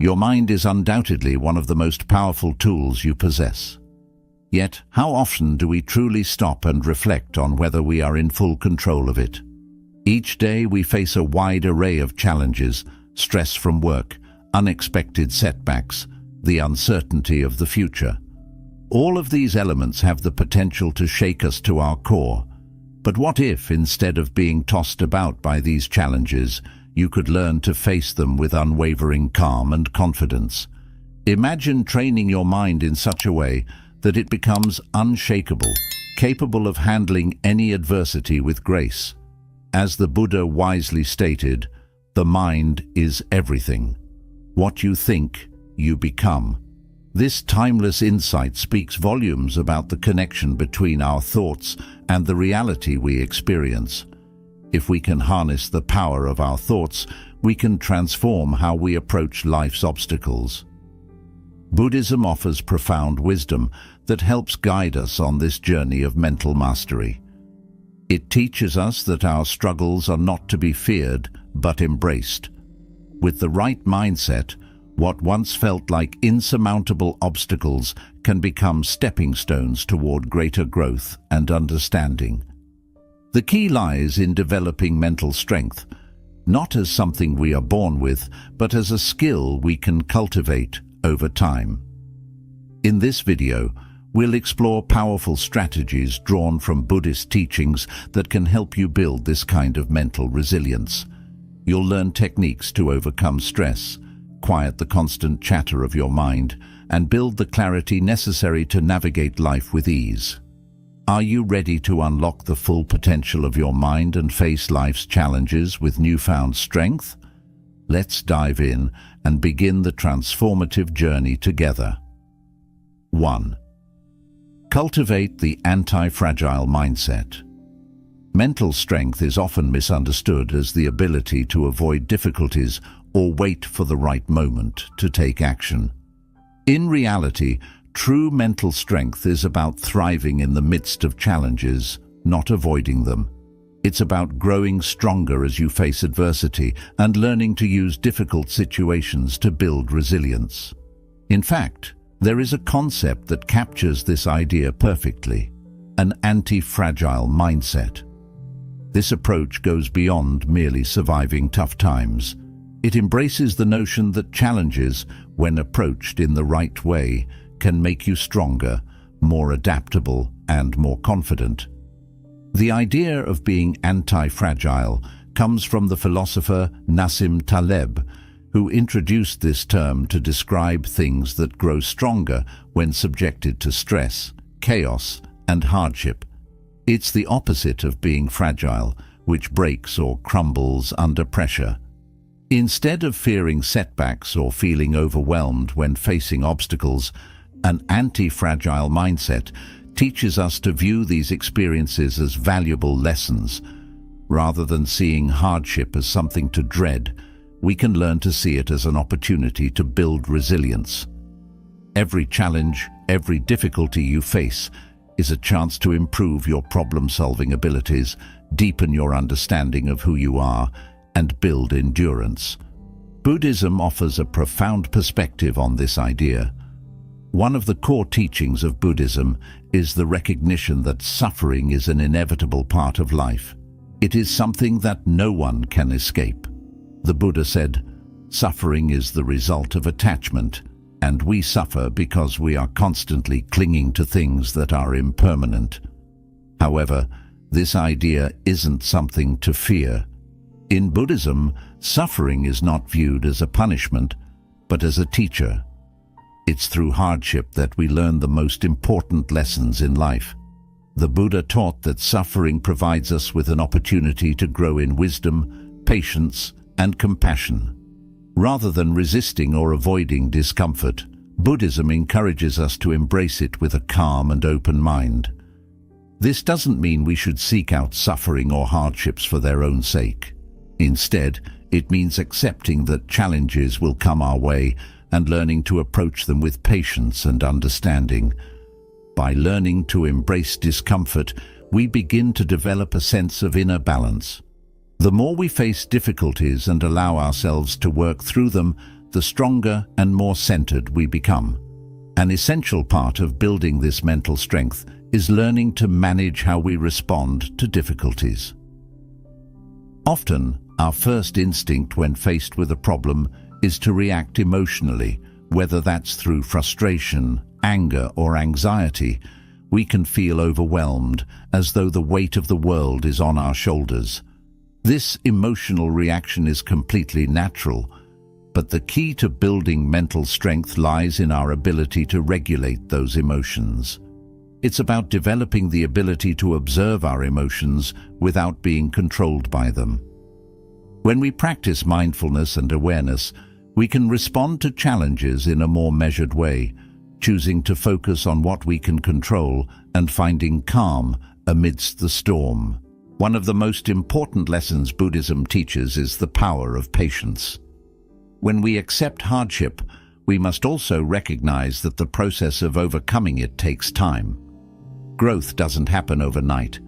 Your mind is undoubtedly one of the most powerful tools you possess. Yet, how often do we truly stop and reflect on whether we are in full control of it? Each day we face a wide array of challenges: stress from work, unexpected setbacks, the uncertainty of the future. All of these elements have the potential to shake us to our core. But what if, instead of being tossed about by these challenges, you could learn to face them with unwavering calm and confidence? Imagine training your mind in such a way that it becomes unshakable, capable of handling any adversity with grace. As the Buddha wisely stated, the mind is everything. What you think, you become. This timeless insight speaks volumes about the connection between our thoughts and the reality we experience. If we can harness the power of our thoughts, we can transform how we approach life's obstacles. Buddhism offers profound wisdom that helps guide us on this journey of mental mastery. It teaches us that our struggles are not to be feared, but embraced. With the right mindset, what once felt like insurmountable obstacles can become stepping stones toward greater growth and understanding. The key lies in developing mental strength, not as something we are born with, but as a skill we can cultivate over time. In this video, we'll explore powerful strategies drawn from Buddhist teachings that can help you build this kind of mental resilience. You'll learn techniques to overcome stress, quiet the constant chatter of your mind, and build the clarity necessary to navigate life with ease. Are you ready to unlock the full potential of your mind and face life's challenges with newfound strength? Let's dive in and begin the transformative journey together. 1. Cultivate the anti-fragile mindset. Mental strength is often misunderstood as the ability to avoid difficulties or wait for the right moment to take action. In reality, true mental strength is about thriving in the midst of challenges, not avoiding them. It's about growing stronger as you face adversity and learning to use difficult situations to build resilience. In fact, there is a concept that captures this idea perfectly: an anti-fragile mindset. This approach goes beyond merely surviving tough times. It embraces the notion that challenges, when approached in the right way, can make you stronger, more adaptable, and more confident. The idea of being anti-fragile comes from the philosopher Nassim Taleb, who introduced this term to describe things that grow stronger when subjected to stress, chaos, and hardship. It's the opposite of being fragile, which breaks or crumbles under pressure. Instead of fearing setbacks or feeling overwhelmed when facing obstacles, an anti-fragile mindset teaches us to view these experiences as valuable lessons. Rather than seeing hardship as something to dread, we can learn to see it as an opportunity to build resilience. Every challenge, every difficulty you face is a chance to improve your problem-solving abilities, deepen your understanding of who you are, and build endurance. Buddhism offers a profound perspective on this idea. One of the core teachings of Buddhism is the recognition that suffering is an inevitable part of life. It is something that no one can escape. The Buddha said, "Suffering is the result of attachment, and we suffer because we are constantly clinging to things that are impermanent." However, this idea isn't something to fear. In Buddhism, suffering is not viewed as a punishment, but as a teacher. It's through hardship that we learn the most important lessons in life. The Buddha taught that suffering provides us with an opportunity to grow in wisdom, patience, and compassion. Rather than resisting or avoiding discomfort, Buddhism encourages us to embrace it with a calm and open mind. This doesn't mean we should seek out suffering or hardships for their own sake. Instead, it means accepting that challenges will come our way and learning to approach them with patience and understanding. By learning to embrace discomfort, we begin to develop a sense of inner balance. The more we face difficulties and allow ourselves to work through them, the stronger and more centered we become. An essential part of building this mental strength is learning to manage how we respond to difficulties. Often, our first instinct when faced with a problem is to react emotionally, whether that's through frustration, anger, or anxiety. We can feel overwhelmed, as though the weight of the world is on our shoulders. This emotional reaction is completely natural, but the key to building mental strength lies in our ability to regulate those emotions. It's about developing the ability to observe our emotions without being controlled by them. When we practice mindfulness and awareness, we can respond to challenges in a more measured way, choosing to focus on what we can control and finding calm amidst the storm. One of the most important lessons Buddhism teaches is the power of patience. When we accept hardship, we must also recognize that the process of overcoming it takes time. Growth doesn't happen overnight.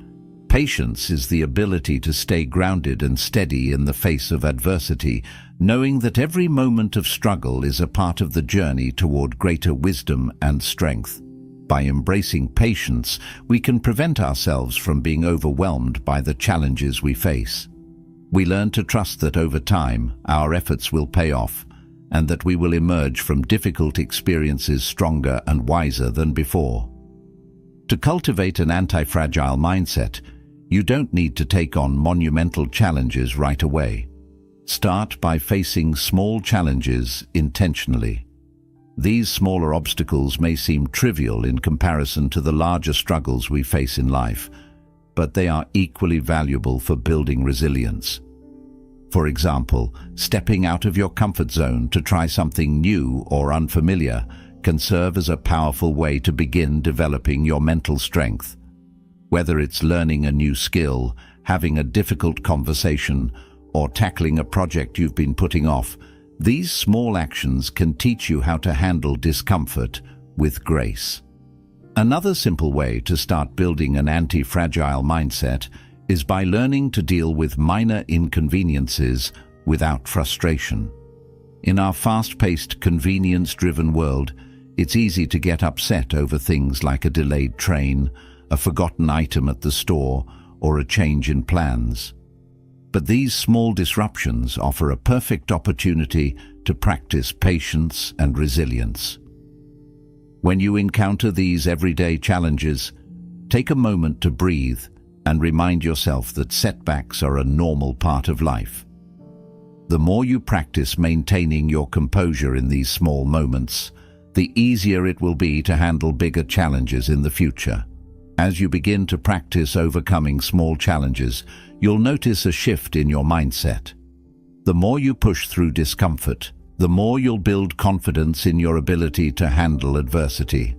Patience is the ability to stay grounded and steady in the face of adversity, knowing that every moment of struggle is a part of the journey toward greater wisdom and strength. By embracing patience, we can prevent ourselves from being overwhelmed by the challenges we face. We learn to trust that over time, our efforts will pay off, and that we will emerge from difficult experiences stronger and wiser than before. To cultivate an anti-fragile mindset, you don't need to take on monumental challenges right away. Start by facing small challenges intentionally. These smaller obstacles may seem trivial in comparison to the larger struggles we face in life, but they are equally valuable for building resilience. For example, stepping out of your comfort zone to try something new or unfamiliar can serve as a powerful way to begin developing your mental strength. Whether it's learning a new skill, having a difficult conversation, or tackling a project you've been putting off, these small actions can teach you how to handle discomfort with grace. Another simple way to start building an anti-fragile mindset is by learning to deal with minor inconveniences without frustration. In our fast-paced, convenience-driven world, it's easy to get upset over things like a delayed train, a forgotten item at the store, or a change in plans. But these small disruptions offer a perfect opportunity to practice patience and resilience. When you encounter these everyday challenges, take a moment to breathe and remind yourself that setbacks are a normal part of life. The more you practice maintaining your composure in these small moments, the easier it will be to handle bigger challenges in the future. As you begin to practice overcoming small challenges, you'll notice a shift in your mindset. The more you push through discomfort, the more you'll build confidence in your ability to handle adversity.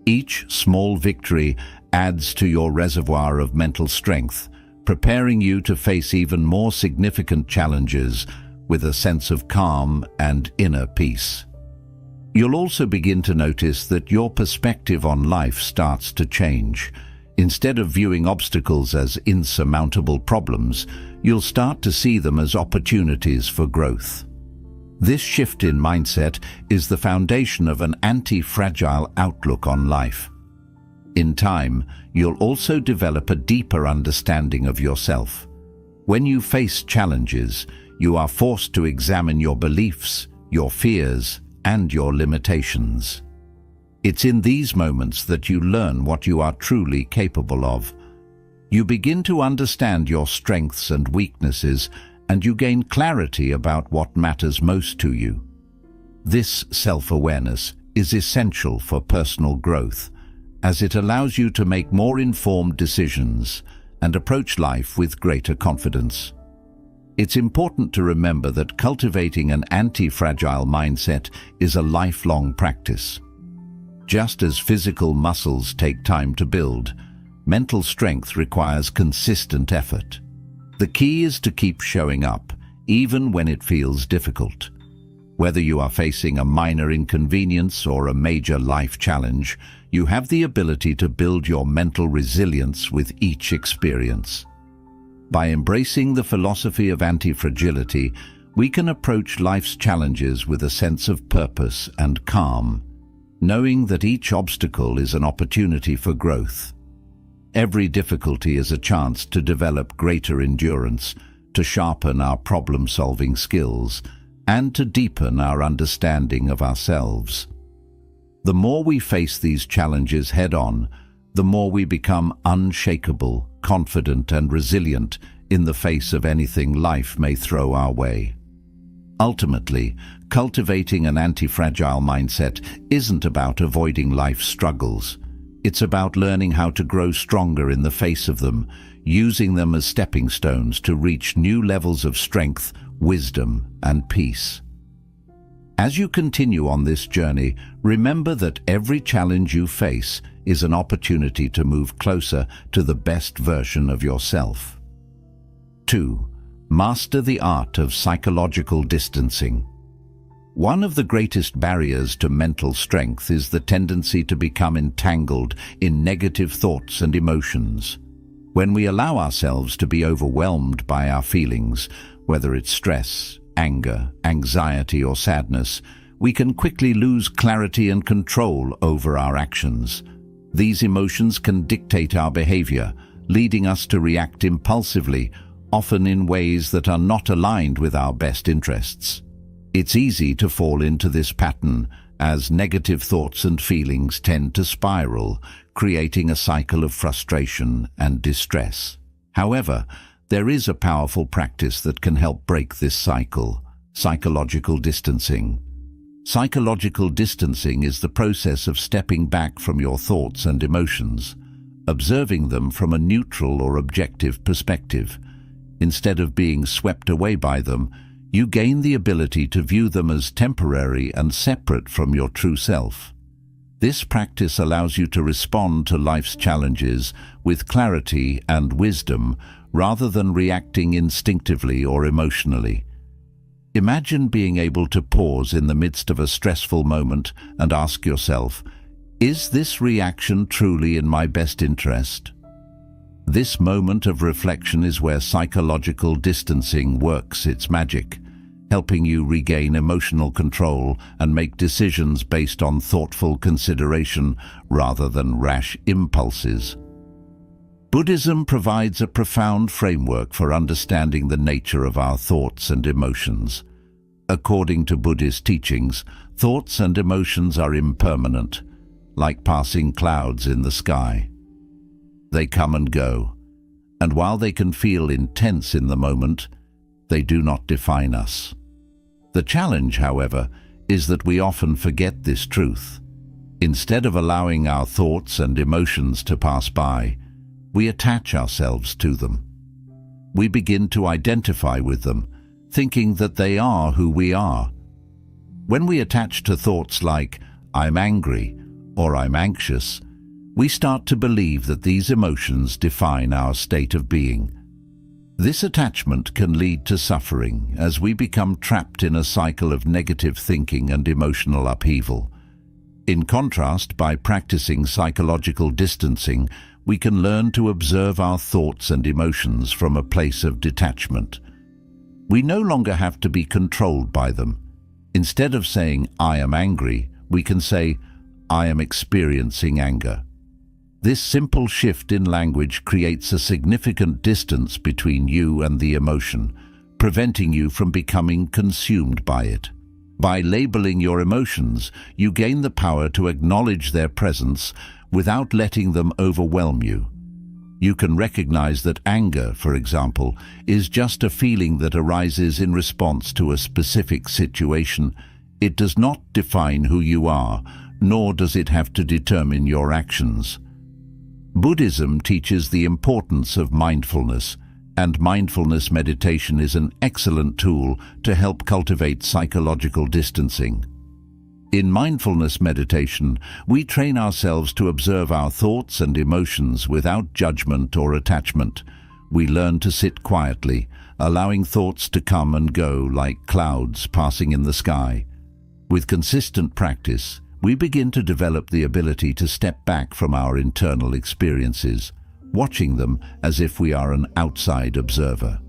Each small victory adds to your reservoir of mental strength, preparing you to face even more significant challenges with a sense of calm and inner peace. You'll also begin to notice that your perspective on life starts to change. Instead of viewing obstacles as insurmountable problems, you'll start to see them as opportunities for growth. This shift in mindset is the foundation of an anti-fragile outlook on life. In time, you'll also develop a deeper understanding of yourself. When you face challenges, you are forced to examine your beliefs, your fears, and your limitations. It's in these moments that you learn what you are truly capable of. You begin to understand your strengths and weaknesses, and you gain clarity about what matters most to you. This self-awareness is essential for personal growth, as it allows you to make more informed decisions and approach life with greater confidence. It's important to remember that cultivating an anti-fragile mindset is a lifelong practice. Just as physical muscles take time to build, mental strength requires consistent effort. The key is to keep showing up, even when it feels difficult. Whether you are facing a minor inconvenience or a major life challenge, you have the ability to build your mental resilience with each experience. By embracing the philosophy of anti-fragility, We can approach life's challenges with a sense of purpose and calm, knowing that each obstacle is an opportunity for growth. Every difficulty is a chance to develop greater endurance, to sharpen our problem-solving skills, and to deepen our understanding of ourselves. The more we face these challenges head-on, the more we become unshakable, confident, and resilient in the face of anything life may throw our way. Ultimately, cultivating an anti-fragile mindset isn't about avoiding life's struggles. It's about learning how to grow stronger in the face of them, using them as stepping stones to reach new levels of strength, wisdom, and peace. As you continue on this journey, remember that every challenge you face is an opportunity to move closer to the best version of yourself. 2. Master the art of psychological distancing. One of the greatest barriers to mental strength is the tendency to become entangled in negative thoughts and emotions. When we allow ourselves to be overwhelmed by our feelings, whether it's stress, anger, anxiety, or sadness, we can quickly lose clarity and control over our actions. These emotions can dictate our behavior, leading us to react impulsively, often in ways that are not aligned with our best interests. It's easy to fall into this pattern, as negative thoughts and feelings tend to spiral, creating a cycle of frustration and distress. However, there is a powerful practice that can help break this cycle: psychological distancing. Psychological distancing is the process of stepping back from your thoughts and emotions, observing them from a neutral or objective perspective. Instead of being swept away by them, you gain the ability to view them as temporary and separate from your true self. This practice allows you to respond to life's challenges with clarity and wisdom rather than reacting instinctively or emotionally. Imagine being able to pause in the midst of a stressful moment and ask yourself, is this reaction truly in my best interest? This moment of reflection is where psychological distancing works its magic, helping you regain emotional control and make decisions based on thoughtful consideration rather than rash impulses. Buddhism provides a profound framework for understanding the nature of our thoughts and emotions. According to Buddhist teachings, thoughts and emotions are impermanent, like passing clouds in the sky. They come and go, and while they can feel intense in the moment, they do not define us. The challenge, however, is that we often forget this truth. Instead of allowing our thoughts and emotions to pass by, we attach ourselves to them. We begin to identify with them, thinking that they are who we are. When we attach to thoughts like, "I'm angry" or "I'm anxious," we start to believe that these emotions define our state of being. This attachment can lead to suffering as we become trapped in a cycle of negative thinking and emotional upheaval. In contrast, by practicing psychological distancing, we can learn to observe our thoughts and emotions from a place of detachment. We no longer have to be controlled by them. Instead of saying, "I am angry," we can say, "I am experiencing anger." This simple shift in language creates a significant distance between you and the emotion, preventing you from becoming consumed by it. By labeling your emotions, you gain the power to acknowledge their presence without letting them overwhelm you. You can recognize that anger, for example, is just a feeling that arises in response to a specific situation. It does not define who you are, nor does it have to determine your actions. Buddhism teaches the importance of mindfulness, and mindfulness meditation is an excellent tool to help cultivate psychological distancing. In mindfulness meditation, we train ourselves to observe our thoughts and emotions without judgment or attachment. We learn to sit quietly, allowing thoughts to come and go like clouds passing in the sky. With consistent practice, we begin to develop the ability to step back from our internal experiences, watching them as if we are an outside observer.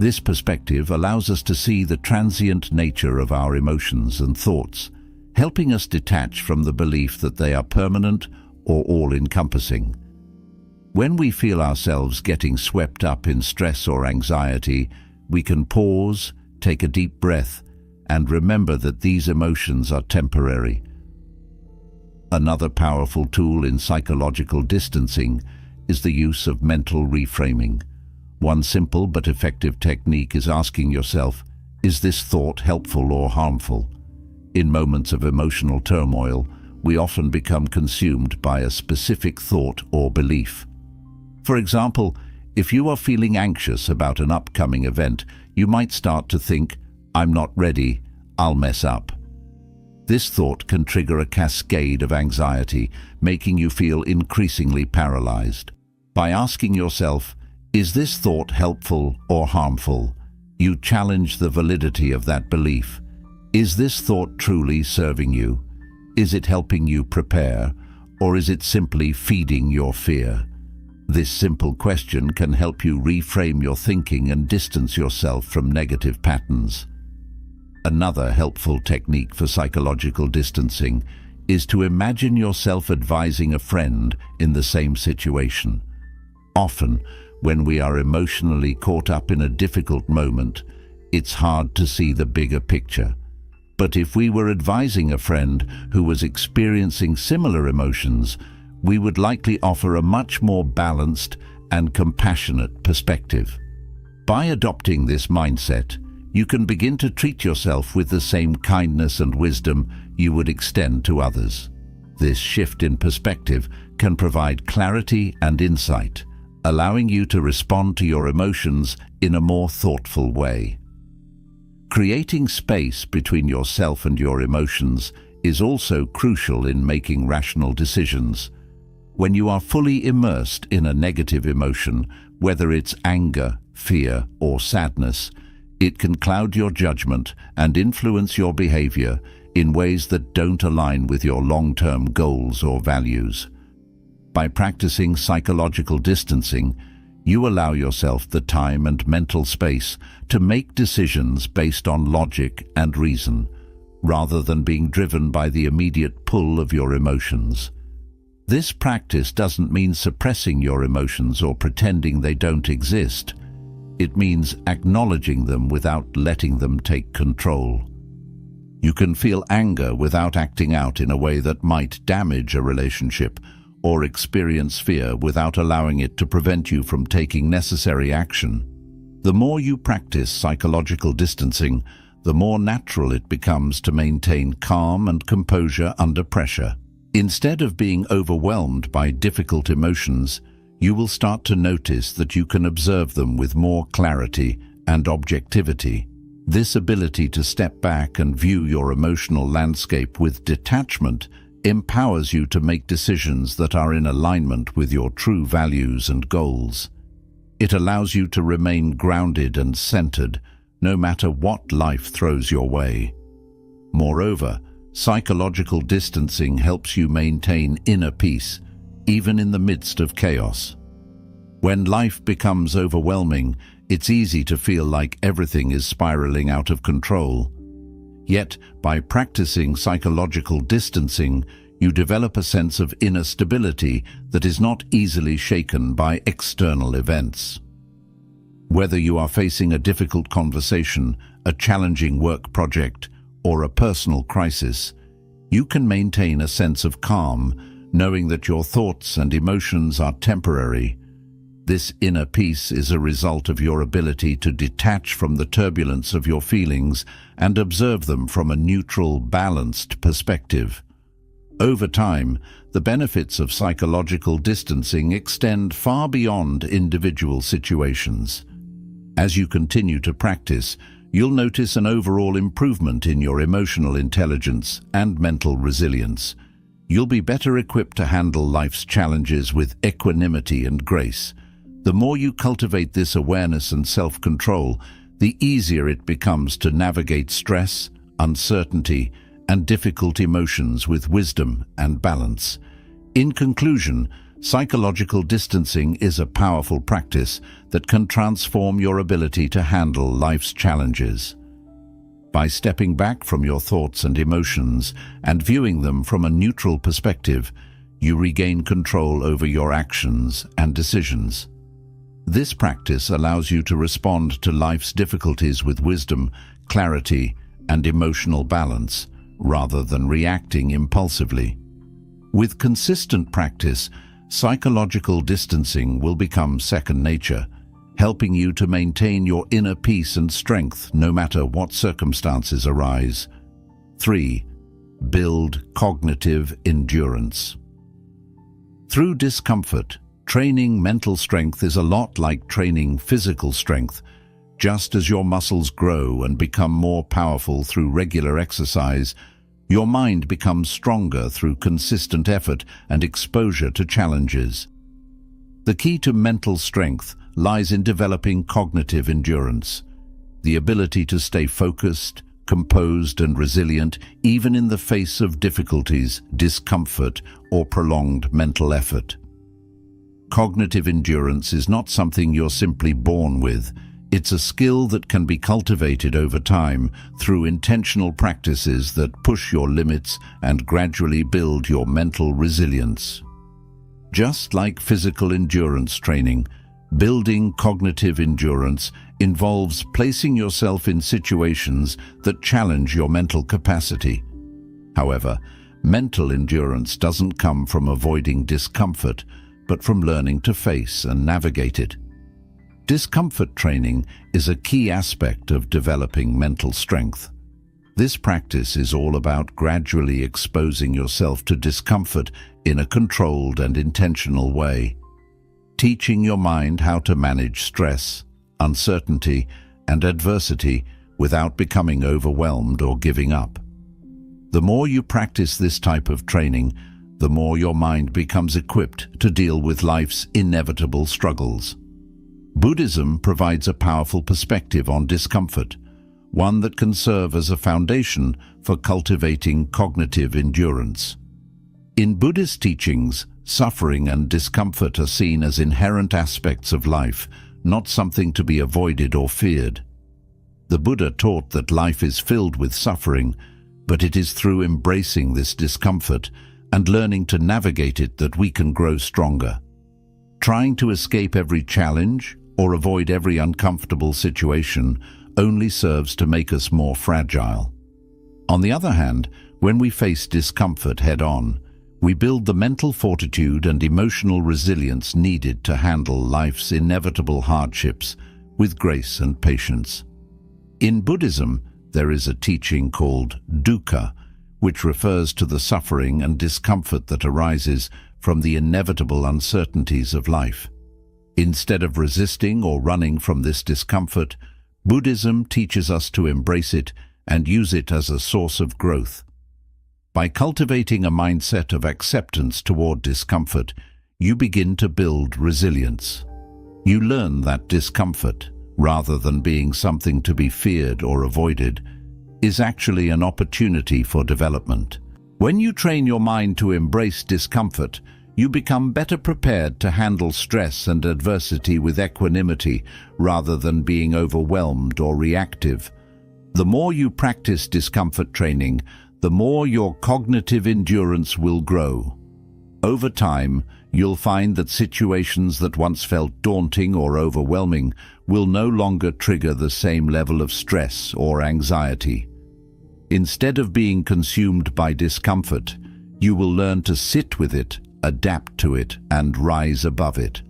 This perspective allows us to see the transient nature of our emotions and thoughts, helping us detach from the belief that they are permanent or all-encompassing. When we feel ourselves getting swept up in stress or anxiety, we can pause, take a deep breath, and remember that these emotions are temporary. Another powerful tool in psychological distancing is the use of mental reframing. One simple but effective technique is asking yourself, is this thought helpful or harmful? In moments of emotional turmoil, we often become consumed by a specific thought or belief. For example, if you are feeling anxious about an upcoming event, you might start to think, I'm not ready, I'll mess up. This thought can trigger a cascade of anxiety, making you feel increasingly paralyzed. By asking yourself, is this thought helpful or harmful? You challenge the validity of that belief. Is this thought truly serving you? Is it helping you prepare, or is it simply feeding your fear? This simple question can help you reframe your thinking and distance yourself from negative patterns. Another helpful technique for psychological distancing is to imagine yourself advising a friend in the same situation. Often, when we are emotionally caught up in a difficult moment, it's hard to see the bigger picture. But if we were advising a friend who was experiencing similar emotions, we would likely offer a much more balanced and compassionate perspective. By adopting this mindset, you can begin to treat yourself with the same kindness and wisdom you would extend to others. This shift in perspective can provide clarity and insight, allowing you to respond to your emotions in a more thoughtful way. Creating space between yourself and your emotions is also crucial in making rational decisions. When you are fully immersed in a negative emotion, whether it's anger, fear, or sadness, it can cloud your judgment and influence your behavior in ways that don't align with your long-term goals or values. By practicing psychological distancing, you allow yourself the time and mental space to make decisions based on logic and reason, rather than being driven by the immediate pull of your emotions. This practice doesn't mean suppressing your emotions or pretending they don't exist. It means acknowledging them without letting them take control. You can feel anger without acting out in a way that might damage a relationship, or experience fear without allowing it to prevent you from taking necessary action. The more you practice psychological distancing, the more natural it becomes to maintain calm and composure under pressure. Instead of being overwhelmed by difficult emotions, you will start to notice that you can observe them with more clarity and objectivity. This ability to step back and view your emotional landscape with detachment empowers you to make decisions that are in alignment with your true values and goals. It allows you to remain grounded and centered, no matter what life throws your way. Moreover, psychological distancing helps you maintain inner peace, even in the midst of chaos. When life becomes overwhelming, it's easy to feel like everything is spiraling out of control. Yet, by practicing psychological distancing, you develop a sense of inner stability that is not easily shaken by external events. Whether you are facing a difficult conversation, a challenging work project, or a personal crisis, you can maintain a sense of calm, knowing that your thoughts and emotions are temporary. This inner peace is a result of your ability to detach from the turbulence of your feelings and observe them from a neutral, balanced perspective. Over time, the benefits of psychological distancing extend far beyond individual situations. As you continue to practice, you'll notice an overall improvement in your emotional intelligence and mental resilience. You'll be better equipped to handle life's challenges with equanimity and grace. The more you cultivate this awareness and self-control, the easier it becomes to navigate stress, uncertainty, and difficult emotions with wisdom and balance. In conclusion, Psychological distancing is a powerful practice that can transform your ability to handle life's challenges. By stepping back from your thoughts and emotions and viewing them from a neutral perspective, you regain control over your actions and decisions. This practice allows you to respond to life's difficulties with wisdom, clarity, and emotional balance, rather than reacting impulsively. With consistent practice, psychological distancing will become second nature, helping you to maintain your inner peace and strength no matter what circumstances arise. 3. Build cognitive endurance. Through discomfort, training mental strength is a lot like training physical strength. Just as your muscles grow and become more powerful through regular exercise, your mind becomes stronger through consistent effort and exposure to challenges. The key to mental strength lies in developing cognitive endurance, the ability to stay focused, composed, and resilient even in the face of difficulties, discomfort, or prolonged mental effort. Cognitive endurance is not something you're simply born with. It's a skill that can be cultivated over time through intentional practices that push your limits and gradually build your mental resilience. Just like physical endurance training, building cognitive endurance involves placing yourself in situations that challenge your mental capacity. However, mental endurance doesn't come from avoiding discomfort, but from learning to face and navigate it. Discomfort training is a key aspect of developing mental strength. This practice is all about gradually exposing yourself to discomfort in a controlled and intentional way, teaching your mind how to manage stress, uncertainty, and adversity without becoming overwhelmed or giving up. The more you practice this type of training, the more your mind becomes equipped to deal with life's inevitable struggles. Buddhism provides a powerful perspective on discomfort, one that can serve as a foundation for cultivating cognitive endurance. In Buddhist teachings, suffering and discomfort are seen as inherent aspects of life, not something to be avoided or feared. The Buddha taught that life is filled with suffering, but it is through embracing this discomfort and learning to navigate it that we can grow stronger. Trying to escape every challenge or avoid every uncomfortable situation only serves to make us more fragile. On the other hand, when we face discomfort head-on, we build the mental fortitude and emotional resilience needed to handle life's inevitable hardships with grace and patience. In Buddhism, there is a teaching called dukkha, which refers to the suffering and discomfort that arises from the inevitable uncertainties of life. Instead of resisting or running from this discomfort, Buddhism teaches us to embrace it and use it as a source of growth. By cultivating a mindset of acceptance toward discomfort, you begin to build resilience. You learn that discomfort, rather than being something to be feared or avoided, is actually an opportunity for development. When you train your mind to embrace discomfort, you become better prepared to handle stress and adversity with equanimity rather than being overwhelmed or reactive. The more you practice discomfort training, the more your cognitive endurance will grow. Over time, you'll find that situations that once felt daunting or overwhelming will no longer trigger the same level of stress or anxiety. Instead of being consumed by discomfort, you will learn to sit with it, adapt to it, and rise above it.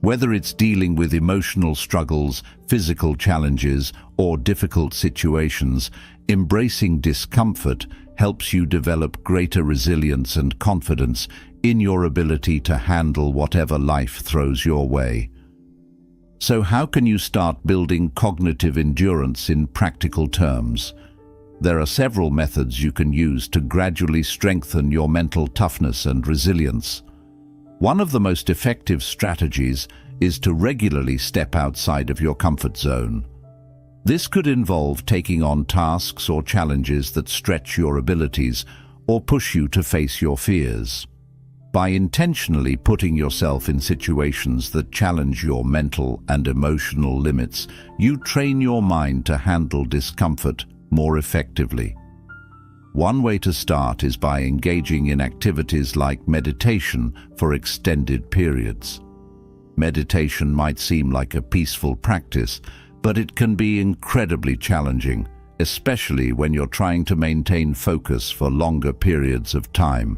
Whether it's dealing with emotional struggles, physical challenges, or difficult situations, embracing discomfort helps you develop greater resilience and confidence in your ability to handle whatever life throws your way. So how can you start building cognitive endurance in practical terms? There are several methods you can use to gradually strengthen your mental toughness and resilience. One of the most effective strategies is to regularly step outside of your comfort zone. This could involve taking on tasks or challenges that stretch your abilities or push you to face your fears. By intentionally putting yourself in situations that challenge your mental and emotional limits, you train your mind to handle discomfort more effectively. One way to start is by engaging in activities like meditation for extended periods. Meditation might seem like a peaceful practice, but it can be incredibly challenging, especially when you're trying to maintain focus for longer periods of time.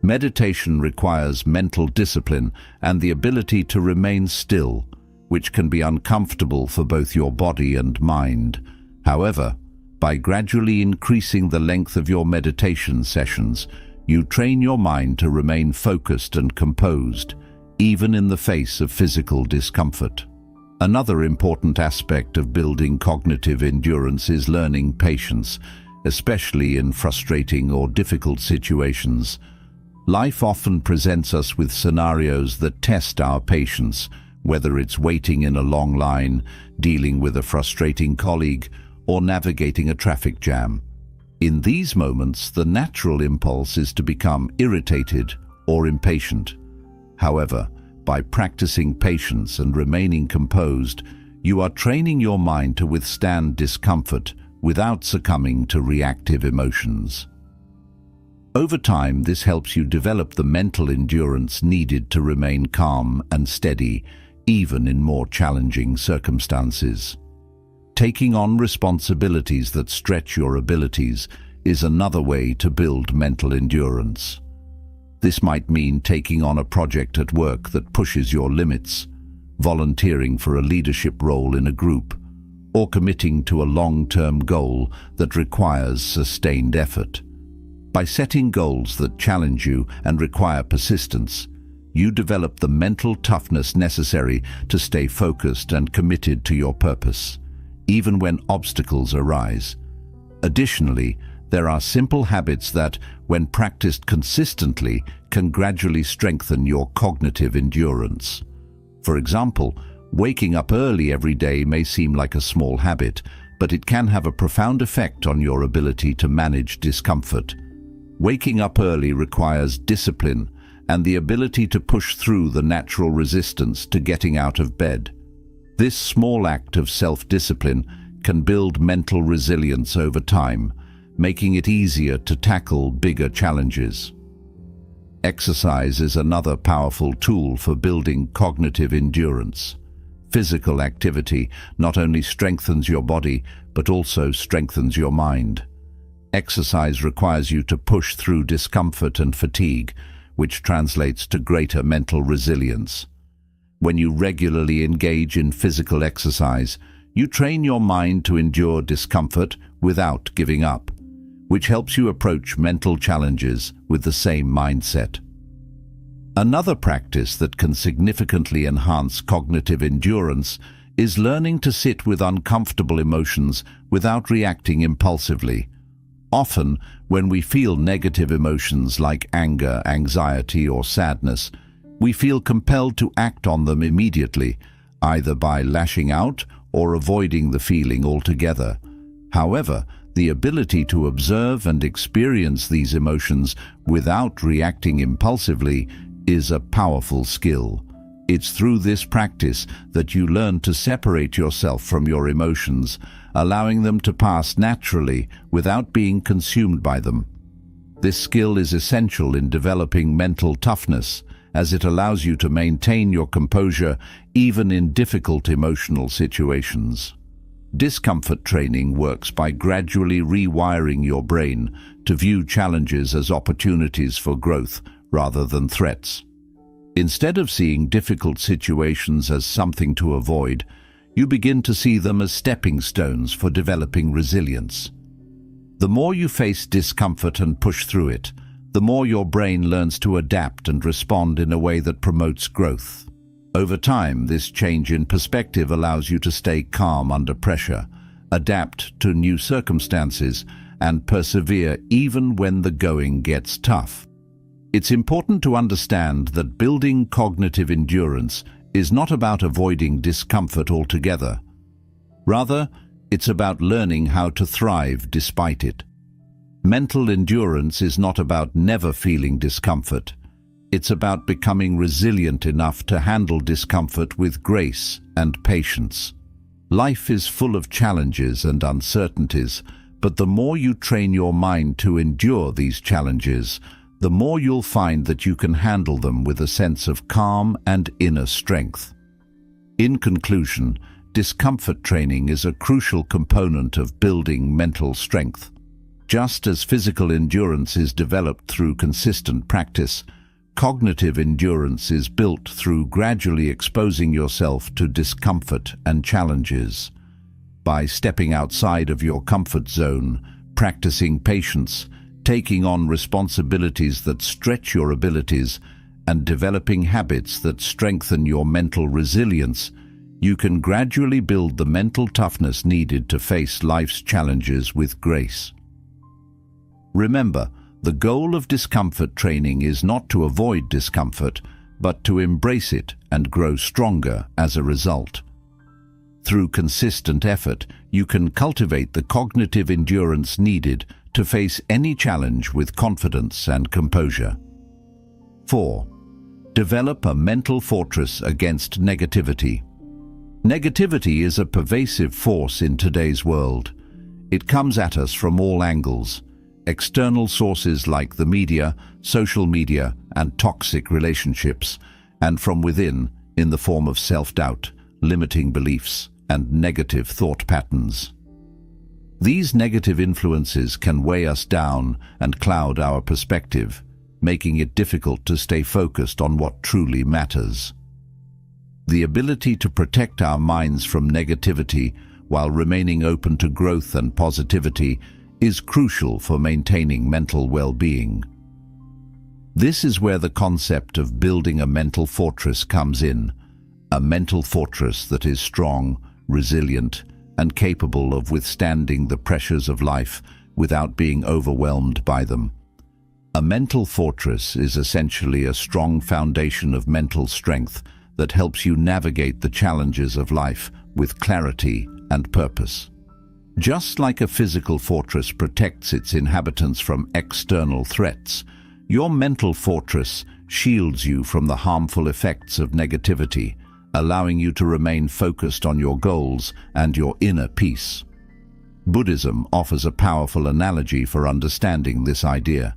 Meditation requires mental discipline and the ability to remain still, which can be uncomfortable for both your body and mind. However, by gradually increasing the length of your meditation sessions, you train your mind to remain focused and composed, even in the face of physical discomfort. Another important aspect of building cognitive endurance is learning patience, especially in frustrating or difficult situations. Life often presents us with scenarios that test our patience, whether it's waiting in a long line, dealing with a frustrating colleague, or navigating a traffic jam. In these moments, the natural impulse is to become irritated or impatient. However, by practicing patience and remaining composed, you are training your mind to withstand discomfort without succumbing to reactive emotions. Over time, this helps you develop the mental endurance needed to remain calm and steady, even in more challenging circumstances. Taking on responsibilities that stretch your abilities is another way to build mental endurance. This might mean taking on a project at work that pushes your limits, volunteering for a leadership role in a group, or committing to a long-term goal that requires sustained effort. By setting goals that challenge you and require persistence, you develop the mental toughness necessary to stay focused and committed to your purpose, even when obstacles arise. Additionally, there are simple habits that, when practiced consistently, can gradually strengthen your cognitive endurance. For example, waking up early every day may seem like a small habit, but it can have a profound effect on your ability to manage discomfort. Waking up early requires discipline and the ability to push through the natural resistance to getting out of bed. This small act of self-discipline can build mental resilience over time, making it easier to tackle bigger challenges. Exercise is another powerful tool for building cognitive endurance. Physical activity not only strengthens your body, but also strengthens your mind. Exercise requires you to push through discomfort and fatigue, which translates to greater mental resilience. When you regularly engage in physical exercise, you train your mind to endure discomfort without giving up, which helps you approach mental challenges with the same mindset. Another practice that can significantly enhance cognitive endurance is learning to sit with uncomfortable emotions without reacting impulsively. Often, when we feel negative emotions like anger, anxiety, or sadness, we feel compelled to act on them immediately, either by lashing out or avoiding the feeling altogether. However, the ability to observe and experience these emotions without reacting impulsively is a powerful skill. It's through this practice that you learn to separate yourself from your emotions, allowing them to pass naturally without being consumed by them. This skill is essential in developing mental toughness, as it allows you to maintain your composure even in difficult emotional situations. Discomfort training works by gradually rewiring your brain to view challenges as opportunities for growth rather than threats. Instead of seeing difficult situations as something to avoid, you begin to see them as stepping stones for developing resilience. The more you face discomfort and push through it, the more your brain learns to adapt and respond in a way that promotes growth. Over time, this change in perspective allows you to stay calm under pressure, adapt to new circumstances, and persevere even when the going gets tough. It's important to understand that building cognitive endurance is not about avoiding discomfort altogether. Rather, it's about learning how to thrive despite it. Mental endurance is not about never feeling discomfort. it's about becoming resilient enough to handle discomfort with grace and patience. Life is full of challenges and uncertainties, but the more you train your mind to endure these challenges, the more you'll find that you can handle them with a sense of calm and inner strength. In conclusion, discomfort training is a crucial component of building mental strength. Just as physical endurance is developed through consistent practice, cognitive endurance is built through gradually exposing yourself to discomfort and challenges. By stepping outside of your comfort zone, practicing patience, taking on responsibilities that stretch your abilities, and developing habits that strengthen your mental resilience, you can gradually build the mental toughness needed to face life's challenges with grace. Remember, the goal of discomfort training is not to avoid discomfort, but to embrace it and grow stronger as a result. Through consistent effort, you can cultivate the cognitive endurance needed to face any challenge with confidence and composure. 4. Develop a mental fortress against negativity. Negativity is a pervasive force in today's world. It comes at us from all angles. External sources like the media, social media, and toxic relationships, and from within in the form of self-doubt, limiting beliefs, and negative thought patterns. These negative influences can weigh us down and cloud our perspective, making it difficult to stay focused on what truly matters. The ability to protect our minds from negativity while remaining open to growth and positivity is crucial for maintaining mental well-being. This is where the concept of building a mental fortress comes in, a mental fortress that is strong, resilient, and capable of withstanding the pressures of life without being overwhelmed by them. A mental fortress is essentially a strong foundation of mental strength that helps you navigate the challenges of life with clarity and purpose. Just like a physical fortress protects its inhabitants from external threats, your mental fortress shields you from the harmful effects of negativity, allowing you to remain focused on your goals and your inner peace. Buddhism offers a powerful analogy for understanding this idea.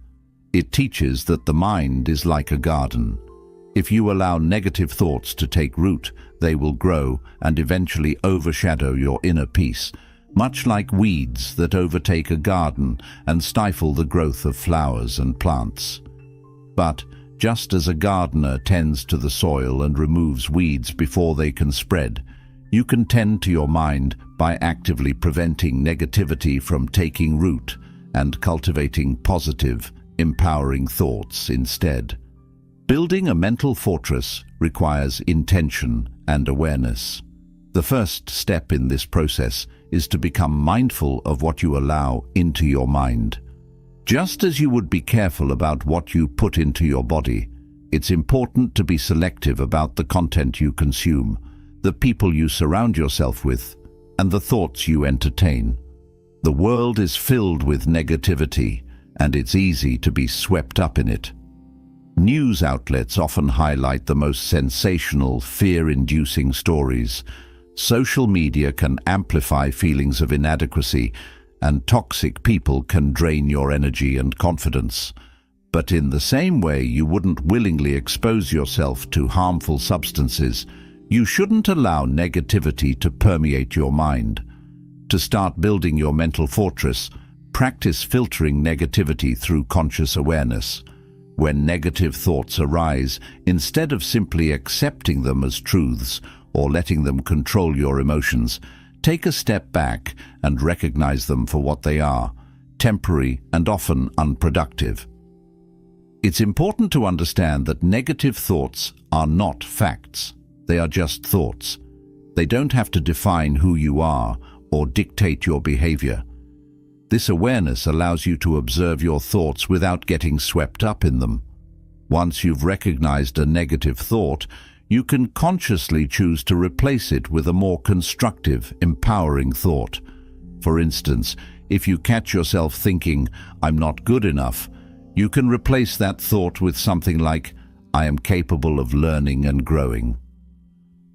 It teaches that the mind is like a garden. If you allow negative thoughts to take root, they will grow and eventually overshadow your inner peace, much like weeds that overtake a garden and stifle the growth of flowers and plants. But just as a gardener tends to the soil and removes weeds before they can spread, you can tend to your mind by actively preventing negativity from taking root and cultivating positive, empowering thoughts instead. Building a mental fortress requires intention and awareness. The first step in this process is to become mindful of what you allow into your mind. Just as you would be careful about what you put into your body, it's important to be selective about the content you consume, the people you surround yourself with, and the thoughts you entertain. The world is filled with negativity, and it's easy to be swept up in it. News outlets often highlight the most sensational, fear-inducing stories. Social media can amplify feelings of inadequacy, and toxic people can drain your energy and confidence. But in the same way you wouldn't willingly expose yourself to harmful substances, you shouldn't allow negativity to permeate your mind. To start building your mental fortress, practice filtering negativity through conscious awareness. When negative thoughts arise, instead of simply accepting them as truths or letting them control your emotions, take a step back and recognize them for what they are, temporary and often unproductive. It's important to understand that negative thoughts are not facts. They are just thoughts. They don't have to define who you are or dictate your behavior. This awareness allows you to observe your thoughts without getting swept up in them. Once you've recognized a negative thought, you can consciously choose to replace it with a more constructive, empowering thought. For instance, if you catch yourself thinking, "I'm not good enough," you can replace that thought with something like, I am capable of learning and growing.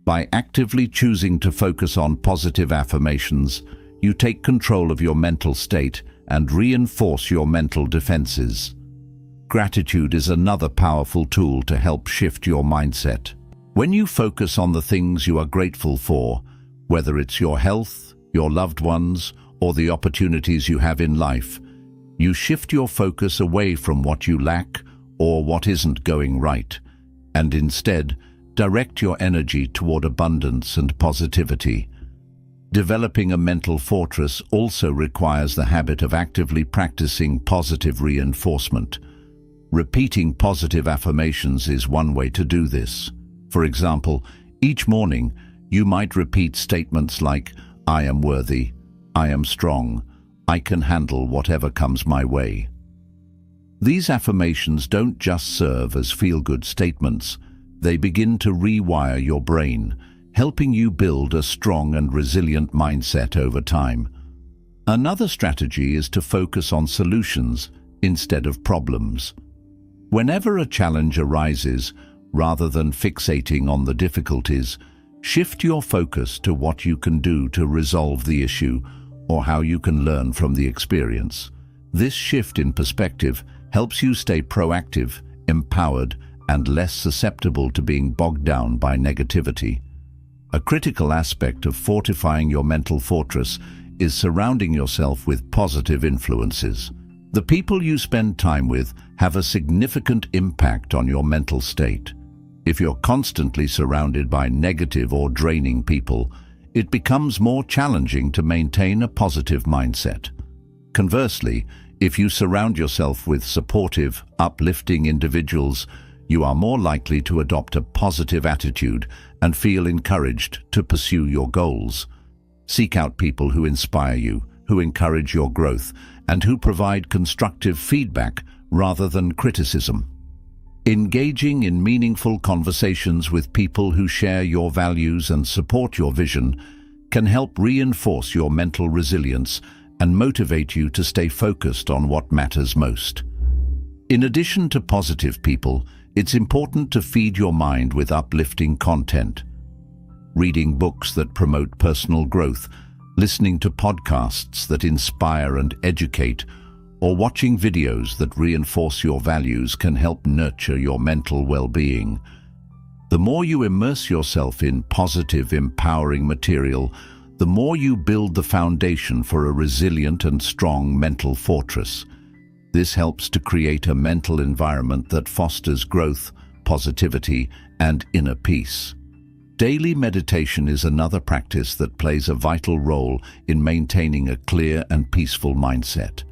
By actively choosing to focus on positive affirmations, you take control of your mental state and reinforce your mental defenses. Gratitude is another powerful tool to help shift your mindset. When you focus on the things you are grateful for, whether it's your health, your loved ones, or the opportunities you have in life, you shift your focus away from what you lack or what isn't going right, and instead direct your energy toward abundance and positivity. Developing a mental fortress also requires the habit of actively practicing positive reinforcement. Repeating positive affirmations is one way to do this. For example, each morning you might repeat statements like, "I am worthy, I am strong, I can handle whatever comes my way." These affirmations don't just serve as feel-good statements, they begin to rewire your brain, helping you build a strong and resilient mindset over time. Another strategy is to focus on solutions instead of problems. Whenever a challenge arises, rather than fixating on the difficulties, shift your focus to what you can do to resolve the issue or how you can learn from the experience. This shift in perspective helps you stay proactive, empowered, and less susceptible to being bogged down by negativity. A critical aspect of fortifying your mental fortress is surrounding yourself with positive influences. The people you spend time with have a significant impact on your mental state. If you're constantly surrounded by negative or draining people, it becomes more challenging to maintain a positive mindset. Conversely, if you surround yourself with supportive, uplifting individuals, you are more likely to adopt a positive attitude and feel encouraged to pursue your goals. Seek out people who inspire you, who encourage your growth, and who provide constructive feedback rather than criticism. Engaging in meaningful conversations with people who share your values and support your vision can help reinforce your mental resilience and motivate you to stay focused on what matters most. In addition to positive people, it's important to feed your mind with uplifting content. Reading books that promote personal growth, listening to podcasts that inspire and educate, or watching videos that reinforce your values can help nurture your mental well-being. The more you immerse yourself in positive, empowering material, the more you build the foundation for a resilient and strong mental fortress. This helps to create a mental environment that fosters growth, positivity, and inner peace. Daily meditation is another practice that plays a vital role in maintaining a clear and peaceful mindset.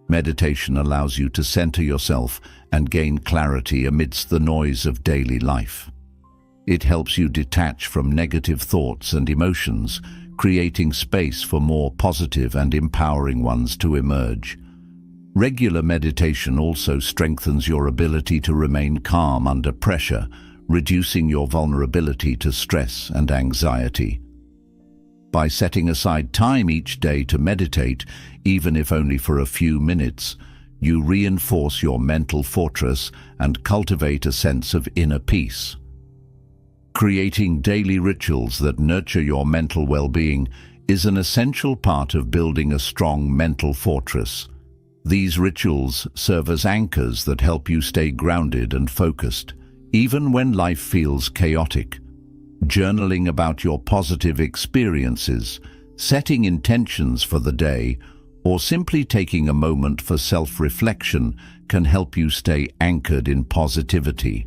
Meditation allows you to center yourself and gain clarity amidst the noise of daily life. It helps you detach from negative thoughts and emotions, creating space for more positive and empowering ones to emerge. Regular meditation also strengthens your ability to remain calm under pressure, reducing your vulnerability to stress and anxiety. By setting aside time each day to meditate, even if only for a few minutes, you reinforce your mental fortress and cultivate a sense of inner peace. Creating daily rituals that nurture your mental well-being is an essential part of building a strong mental fortress. These rituals serve as anchors that help you stay grounded and focused, even when life feels chaotic. Journaling about your positive experiences, setting intentions for the day, or simply taking a moment for self-reflection can help you stay anchored in positivity.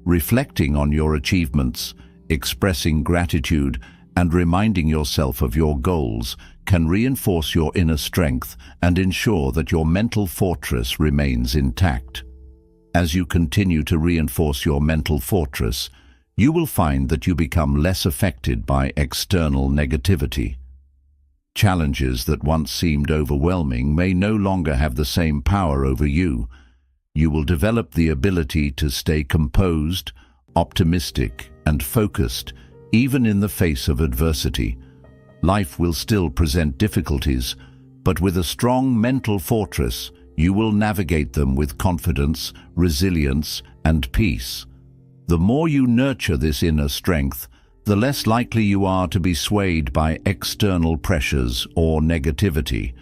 Reflecting on your achievements, expressing gratitude, and reminding yourself of your goals can reinforce your inner strength and ensure that your mental fortress remains intact. As you continue to reinforce your mental fortress, you will find that you become less affected by external negativity. Challenges that once seemed overwhelming may no longer have the same power over you. You will develop the ability to stay composed, optimistic, and focused, even in the face of adversity. Life will still present difficulties, but with a strong mental fortress, you will navigate them with confidence, resilience, and peace. The more you nurture this inner strength, the less likely you are to be swayed by external pressures or negativity.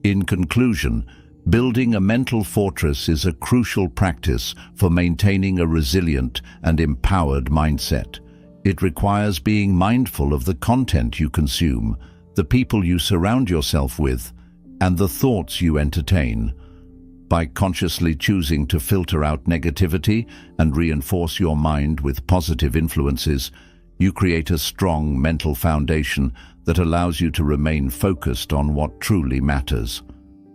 In conclusion, building a mental fortress is a crucial practice for maintaining a resilient and empowered mindset. It requires being mindful of the content you consume, the people you surround yourself with, and the thoughts you entertain. By consciously choosing to filter out negativity and reinforce your mind with positive influences, you create a strong mental foundation that allows you to remain focused on what truly matters.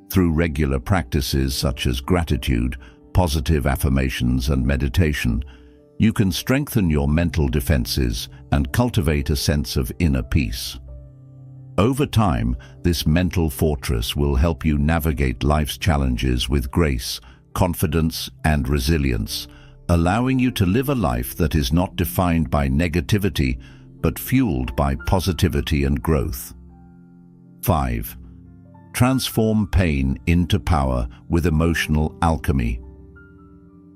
Through regular practices such as gratitude, positive affirmations, and meditation, you can strengthen your mental defenses and cultivate a sense of inner peace. Over time, this mental fortress will help you navigate life's challenges with grace, confidence, and resilience, allowing you to live a life that is not defined by negativity, but fueled by positivity and growth. 5. Transform pain into power with emotional alchemy.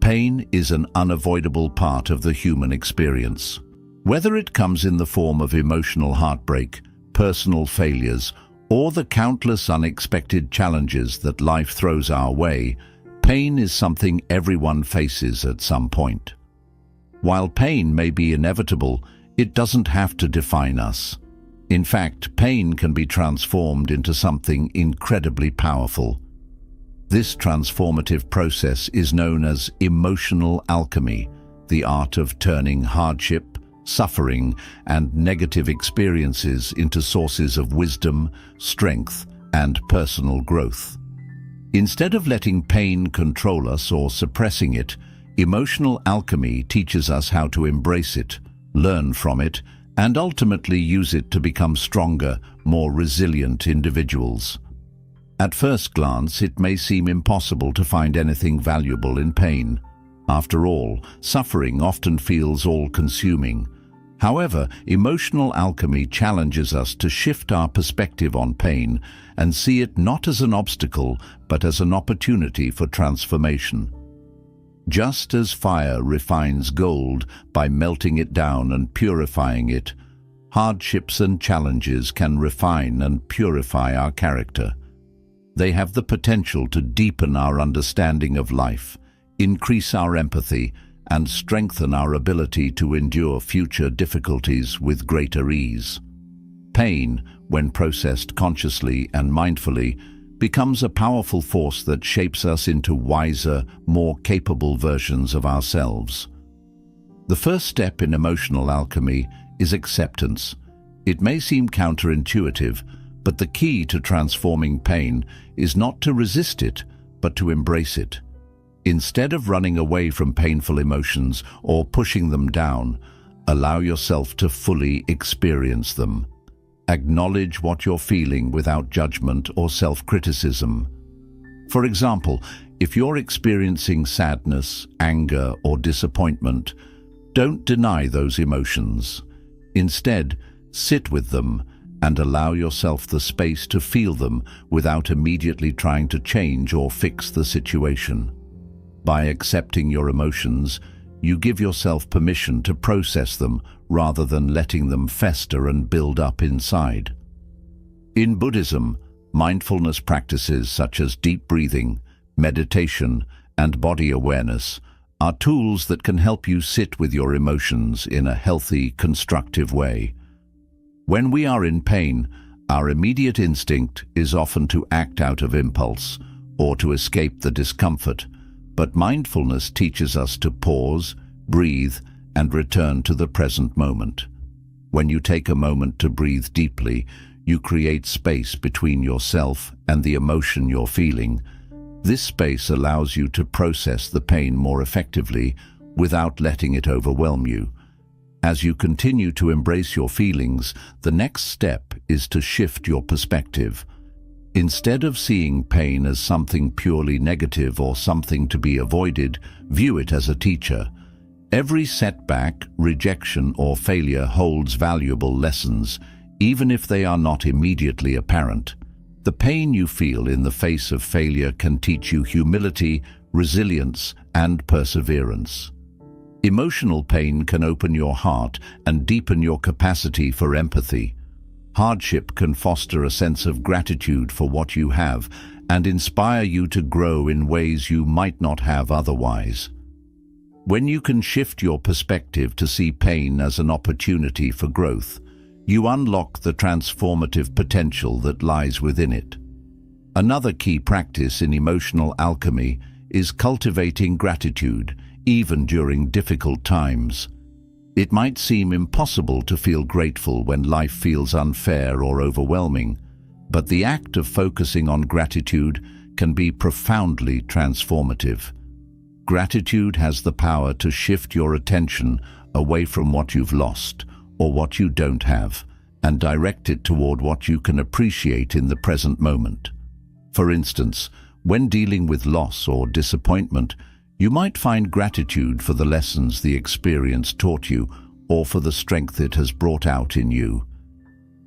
Pain is an unavoidable part of the human experience. Whether it comes in the form of emotional heartbreak, personal failures, or the countless unexpected challenges that life throws our way, pain is something everyone faces at some point. While pain may be inevitable, it doesn't have to define us. In fact, pain can be transformed into something incredibly powerful. This transformative process is known as emotional alchemy, the art of turning hardship, suffering, and negative experiences into sources of wisdom, strength, and personal growth. Instead of letting pain control us or suppressing it, emotional alchemy teaches us how to embrace it, learn from it, and ultimately use it to become stronger, more resilient individuals. At first glance, it may seem impossible to find anything valuable in pain. After all, suffering often feels all-consuming. However, emotional alchemy challenges us to shift our perspective on pain and see it not as an obstacle, but as an opportunity for transformation. Just as fire refines gold by melting it down and purifying it, hardships and challenges can refine and purify our character. They have the potential to deepen our understanding of life, increase our empathy, and strengthen our ability to endure future difficulties with greater ease. Pain, when processed consciously and mindfully, becomes a powerful force that shapes us into wiser, more capable versions of ourselves. The first step in emotional alchemy is acceptance. It may seem counterintuitive, but the key to transforming pain is not to resist it, but to embrace it. Instead of running away from painful emotions or pushing them down, allow yourself to fully experience them. Acknowledge what you're feeling without judgment or self-criticism. For example, if you're experiencing sadness, anger, or disappointment, don't deny those emotions. Instead, sit with them and allow yourself the space to feel them without immediately trying to change or fix the situation. By accepting your emotions, you give yourself permission to process them rather than letting them fester and build up inside. In Buddhism, mindfulness practices such as deep breathing, meditation, and body awareness are tools that can help you sit with your emotions in a healthy, constructive way. When we are in pain, our immediate instinct is often to act out of impulse or to escape the discomfort, but mindfulness teaches us to pause, breathe, and return to the present moment. When you take a moment to breathe deeply, you create space between yourself and the emotion you're feeling. This space allows you to process the pain more effectively without letting it overwhelm you. As you continue to embrace your feelings, the next step is to shift your perspective. Instead of seeing pain as something purely negative or something to be avoided, view it as a teacher. Every setback, rejection, or failure holds valuable lessons, even if they are not immediately apparent. The pain you feel in the face of failure can teach you humility, resilience, and perseverance. Emotional pain can open your heart and deepen your capacity for empathy. Hardship can foster a sense of gratitude for what you have and inspire you to grow in ways you might not have otherwise. When you can shift your perspective to see pain as an opportunity for growth, you unlock the transformative potential that lies within it. Another key practice in emotional alchemy is cultivating gratitude, even during difficult times. It might seem impossible to feel grateful when life feels unfair or overwhelming, but the act of focusing on gratitude can be profoundly transformative. Gratitude has the power to shift your attention away from what you've lost or what you don't have and direct it toward what you can appreciate in the present moment. For instance, when dealing with loss or disappointment, you might find gratitude for the lessons the experience taught you or for the strength it has brought out in you.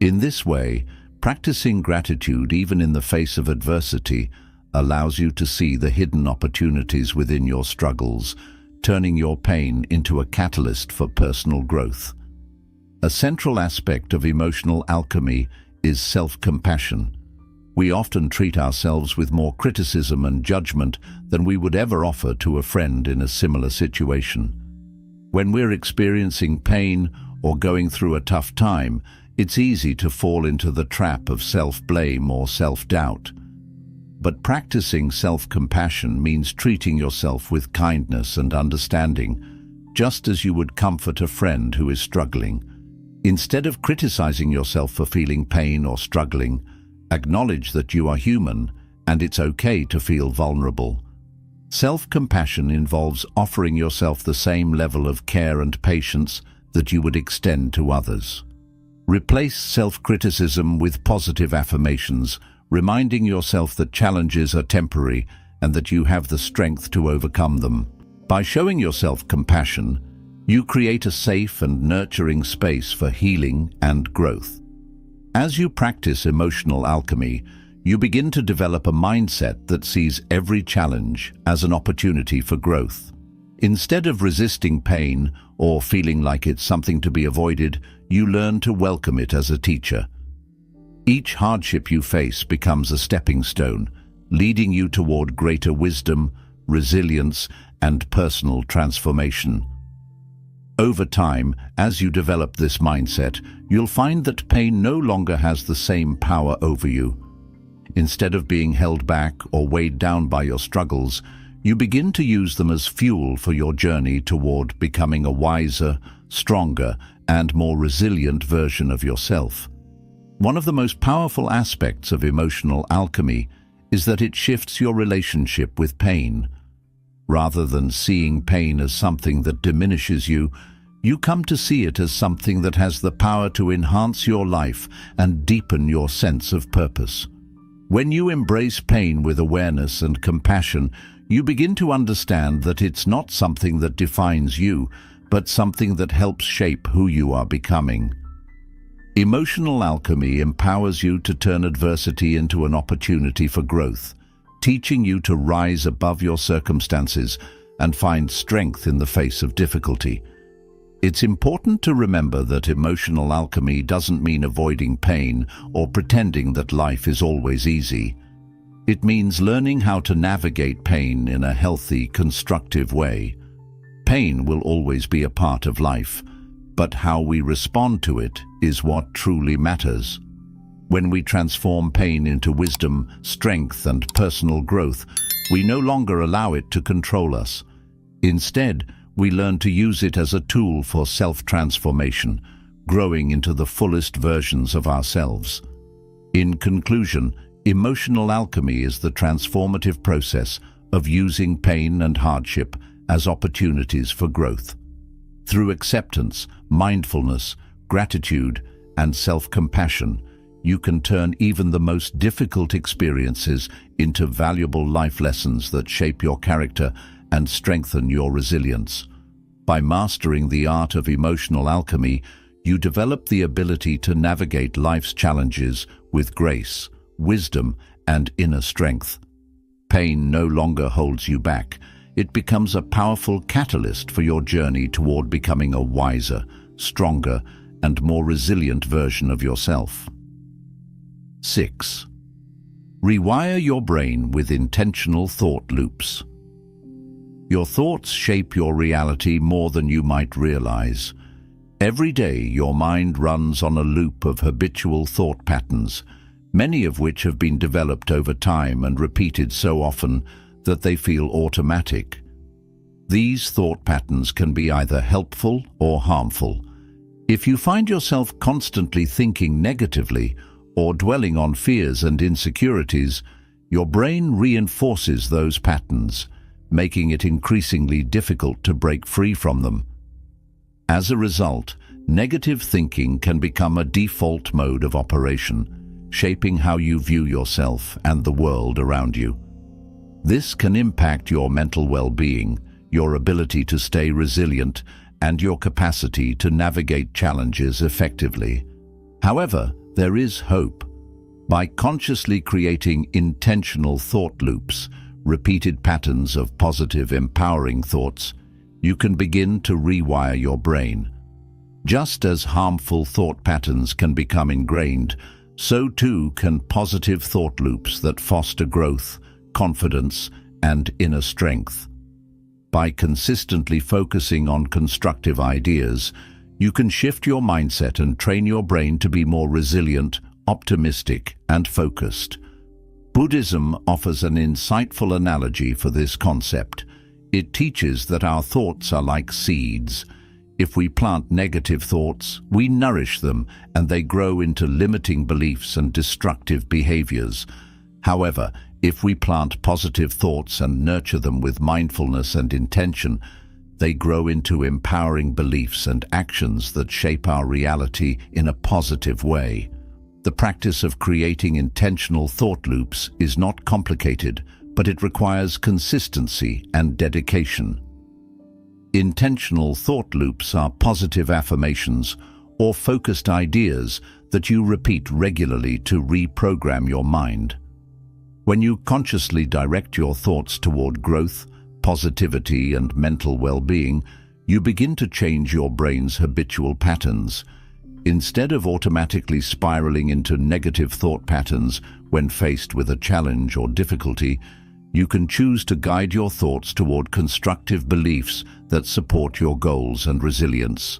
In this way, practicing gratitude even in the face of adversity allows you to see the hidden opportunities within your struggles, turning your pain into a catalyst for personal growth. A central aspect of emotional alchemy is self-compassion. We often treat ourselves with more criticism and judgment than we would ever offer to a friend in a similar situation. When we're experiencing pain or going through a tough time, it's easy to fall into the trap of self-blame or self-doubt. But practicing self-compassion means treating yourself with kindness and understanding, just as you would comfort a friend who is struggling. Instead of criticizing yourself for feeling pain or struggling, acknowledge that you are human and it's okay to feel vulnerable. Self-compassion involves offering yourself the same level of care and patience that you would extend to others. Replace self-criticism with positive affirmations, reminding yourself that challenges are temporary and that you have the strength to overcome them. By showing yourself compassion, you create a safe and nurturing space for healing and growth. As you practice emotional alchemy, you begin to develop a mindset that sees every challenge as an opportunity for growth. Instead of resisting pain or feeling like it's something to be avoided, you learn to welcome it as a teacher. Each hardship you face becomes a stepping stone, leading you toward greater wisdom, resilience, and personal transformation. Over time, as you develop this mindset, you'll find that pain no longer has the same power over you. Instead of being held back or weighed down by your struggles, you begin to use them as fuel for your journey toward becoming a wiser, stronger, and more resilient version of yourself. One of the most powerful aspects of emotional alchemy is that it shifts your relationship with pain. Rather than seeing pain as something that diminishes you, you come to see it as something that has the power to enhance your life and deepen your sense of purpose. When you embrace pain with awareness and compassion, you begin to understand that it's not something that defines you, but something that helps shape who you are becoming. Emotional alchemy empowers you to turn adversity into an opportunity for growth, teaching you to rise above your circumstances and find strength in the face of difficulty. It's important to remember that emotional alchemy doesn't mean avoiding pain or pretending that life is always easy. It means learning how to navigate pain in a healthy, constructive way. Pain will always be a part of life, but how we respond to it is what truly matters. When we transform pain into wisdom, strength, and personal growth, we no longer allow it to control us. Instead, we learn to use it as a tool for self-transformation, growing into the fullest versions of ourselves. In conclusion, emotional alchemy is the transformative process of using pain and hardship as opportunities for growth. Through acceptance, mindfulness, gratitude, and self-compassion, you can turn even the most difficult experiences into valuable life lessons that shape your character and strengthen your resilience. By mastering the art of emotional alchemy, you develop the ability to navigate life's challenges with grace, wisdom, and inner strength. Pain no longer holds you back. it becomes a powerful catalyst for your journey toward becoming a wiser, stronger, and more resilient version of yourself. 6. Rewire your brain with intentional thought loops. Your thoughts shape your reality more than you might realize. Every day, your mind runs on a loop of habitual thought patterns, many of which have been developed over time and repeated so often that they feel automatic. These thought patterns can be either helpful or harmful. If you find yourself constantly thinking negatively or dwelling on fears and insecurities, your brain reinforces those patterns, making it increasingly difficult to break free from them. As a result, negative thinking can become a default mode of operation, shaping how you view yourself and the world around you. This can impact your mental well-being, your ability to stay resilient, and your capacity to navigate challenges effectively. However, there is hope. By consciously creating intentional thought loops, repeated patterns of positive, empowering thoughts, you can begin to rewire your brain. Just as harmful thought patterns can become ingrained, so too can positive thought loops that foster growth, confidence, and inner strength. By consistently focusing on constructive ideas, you can shift your mindset and train your brain to be more resilient, optimistic, and focused. Buddhism offers an insightful analogy for this concept. It teaches that our thoughts are like seeds. If we plant negative thoughts, we nourish them, and they grow into limiting beliefs and destructive behaviors. However, if we plant positive thoughts and nurture them with mindfulness and intention, they grow into empowering beliefs and actions that shape our reality in a positive way. The practice of creating intentional thought loops is not complicated, but it requires consistency and dedication. Intentional thought loops are positive affirmations or focused ideas that you repeat regularly to reprogram your mind. When you consciously direct your thoughts toward growth, positivity, and mental well-being, you begin to change your brain's habitual patterns. Instead of automatically spiraling into negative thought patterns when faced with a challenge or difficulty, you can choose to guide your thoughts toward constructive beliefs that support your goals and resilience.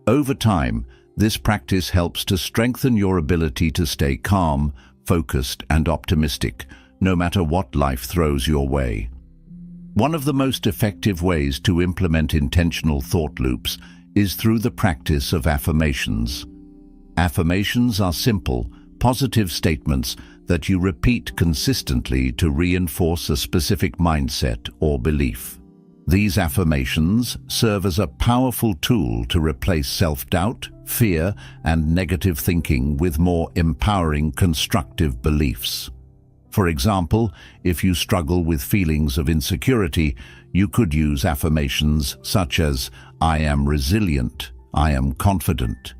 Over time, this practice helps to strengthen your ability to stay calm, focused, and optimistic, no matter what life throws your way. One of the most effective ways to implement intentional thought loops is through the practice of affirmations. Affirmations are simple, positive statements that you repeat consistently to reinforce a specific mindset or belief. These affirmations serve as a powerful tool to replace self-doubt, fear, and negative thinking with more empowering, constructive beliefs. For example, if you struggle with feelings of insecurity, you could use affirmations such as, "I am resilient," "I am confident,"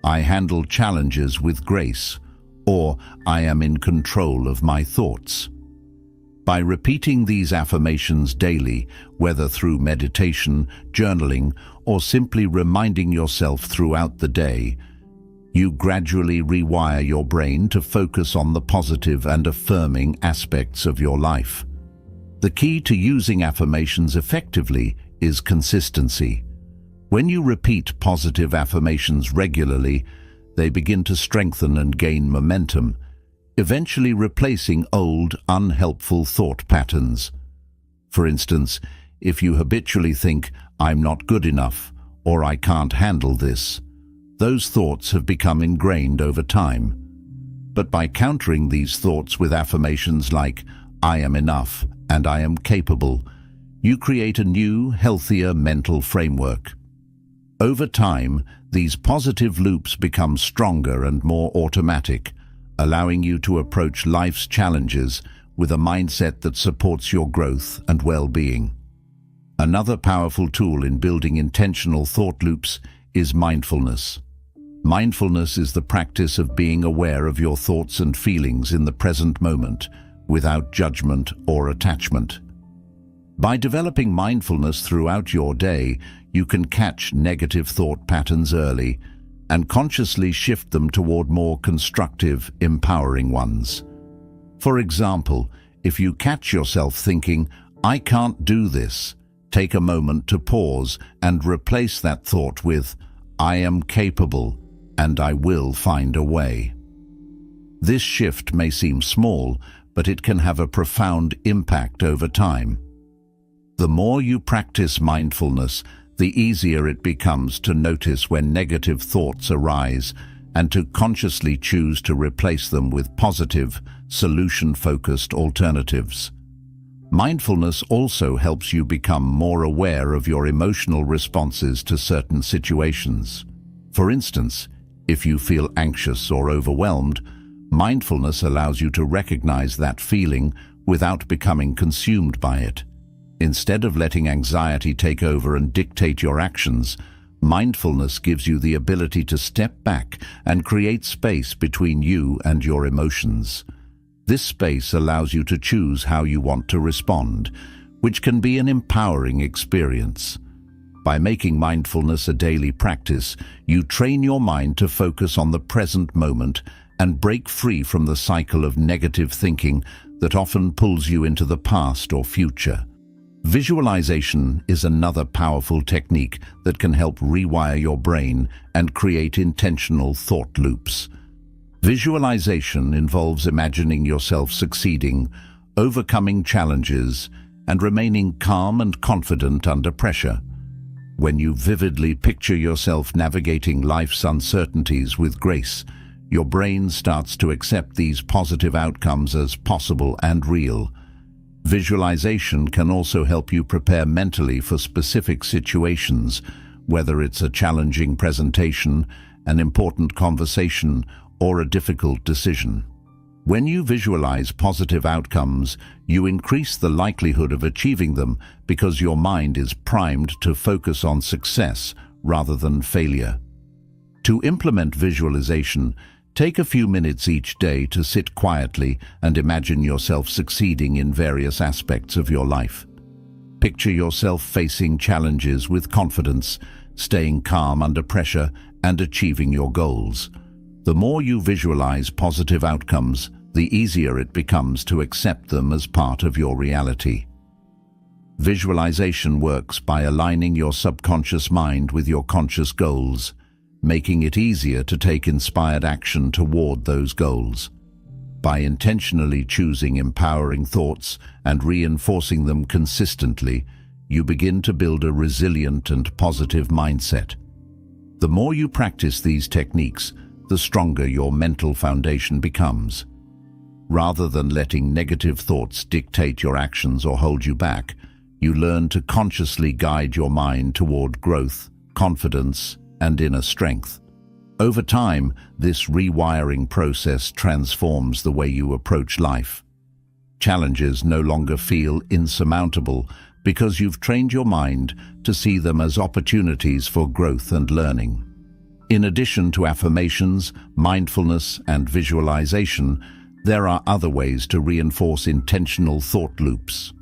"I handle challenges with grace," or "I am in control of my thoughts." By repeating these affirmations daily, whether through meditation, journaling, or simply reminding yourself throughout the day, you gradually rewire your brain to focus on the positive and affirming aspects of your life. The key to using affirmations effectively is consistency. When you repeat positive affirmations regularly, they begin to strengthen and gain momentum, eventually replacing old, unhelpful thought patterns. For instance, if you habitually think, "I'm not good enough," or "I can't handle this," those thoughts have become ingrained over time. But by countering these thoughts with affirmations like, "I am enough" and "I am capable," you create a new, healthier mental framework. Over time, these positive loops become stronger and more automatic, allowing you to approach life's challenges with a mindset that supports your growth and well-being. Another powerful tool in building intentional thought loops is mindfulness. Mindfulness is the practice of being aware of your thoughts and feelings in the present moment, without judgment or attachment. By developing mindfulness throughout your day, you can catch negative thought patterns early and consciously shift them toward more constructive, empowering ones. For example, if you catch yourself thinking, "I can't do this," take a moment to pause and replace that thought with, "I am capable and I will find a way." This shift may seem small, but it can have a profound impact over time. The more you practice mindfulness, the easier it becomes to notice when negative thoughts arise and to consciously choose to replace them with positive, solution-focused alternatives. Mindfulness also helps you become more aware of your emotional responses to certain situations. For instance, if you feel anxious or overwhelmed, mindfulness allows you to recognize that feeling without becoming consumed by it. Instead of letting anxiety take over and dictate your actions, mindfulness gives you the ability to step back and create space between you and your emotions. This space allows you to choose how you want to respond, which can be an empowering experience. By making mindfulness a daily practice, you train your mind to focus on the present moment and break free from the cycle of negative thinking that often pulls you into the past or future. Visualization is another powerful technique that can help rewire your brain and create intentional thought loops. Visualization involves imagining yourself succeeding, overcoming challenges, and remaining calm and confident under pressure. When you vividly picture yourself navigating life's uncertainties with grace, your brain starts to accept these positive outcomes as possible and real. Visualization can also help you prepare mentally for specific situations, whether it's a challenging presentation, an important conversation, or a difficult decision. When you visualize positive outcomes, you increase the likelihood of achieving them because your mind is primed to focus on success rather than failure. To implement visualization, take a few minutes each day to sit quietly and imagine yourself succeeding in various aspects of your life. Picture yourself facing challenges with confidence, staying calm under pressure, and achieving your goals. The more you visualize positive outcomes, the easier it becomes to accept them as part of your reality. Visualization works by aligning your subconscious mind with your conscious goals, making it easier to take inspired action toward those goals. By intentionally choosing empowering thoughts and reinforcing them consistently, you begin to build a resilient and positive mindset. The more you practice these techniques, the stronger your mental foundation becomes. Rather than letting negative thoughts dictate your actions or hold you back, you learn to consciously guide your mind toward growth, confidence, and inner strength. Over time, this rewiring process transforms the way you approach life. Challenges no longer feel insurmountable because you've trained your mind to see them as opportunities for growth and learning. In addition to affirmations, mindfulness, and visualization, there are other ways to reinforce intentional thought loops.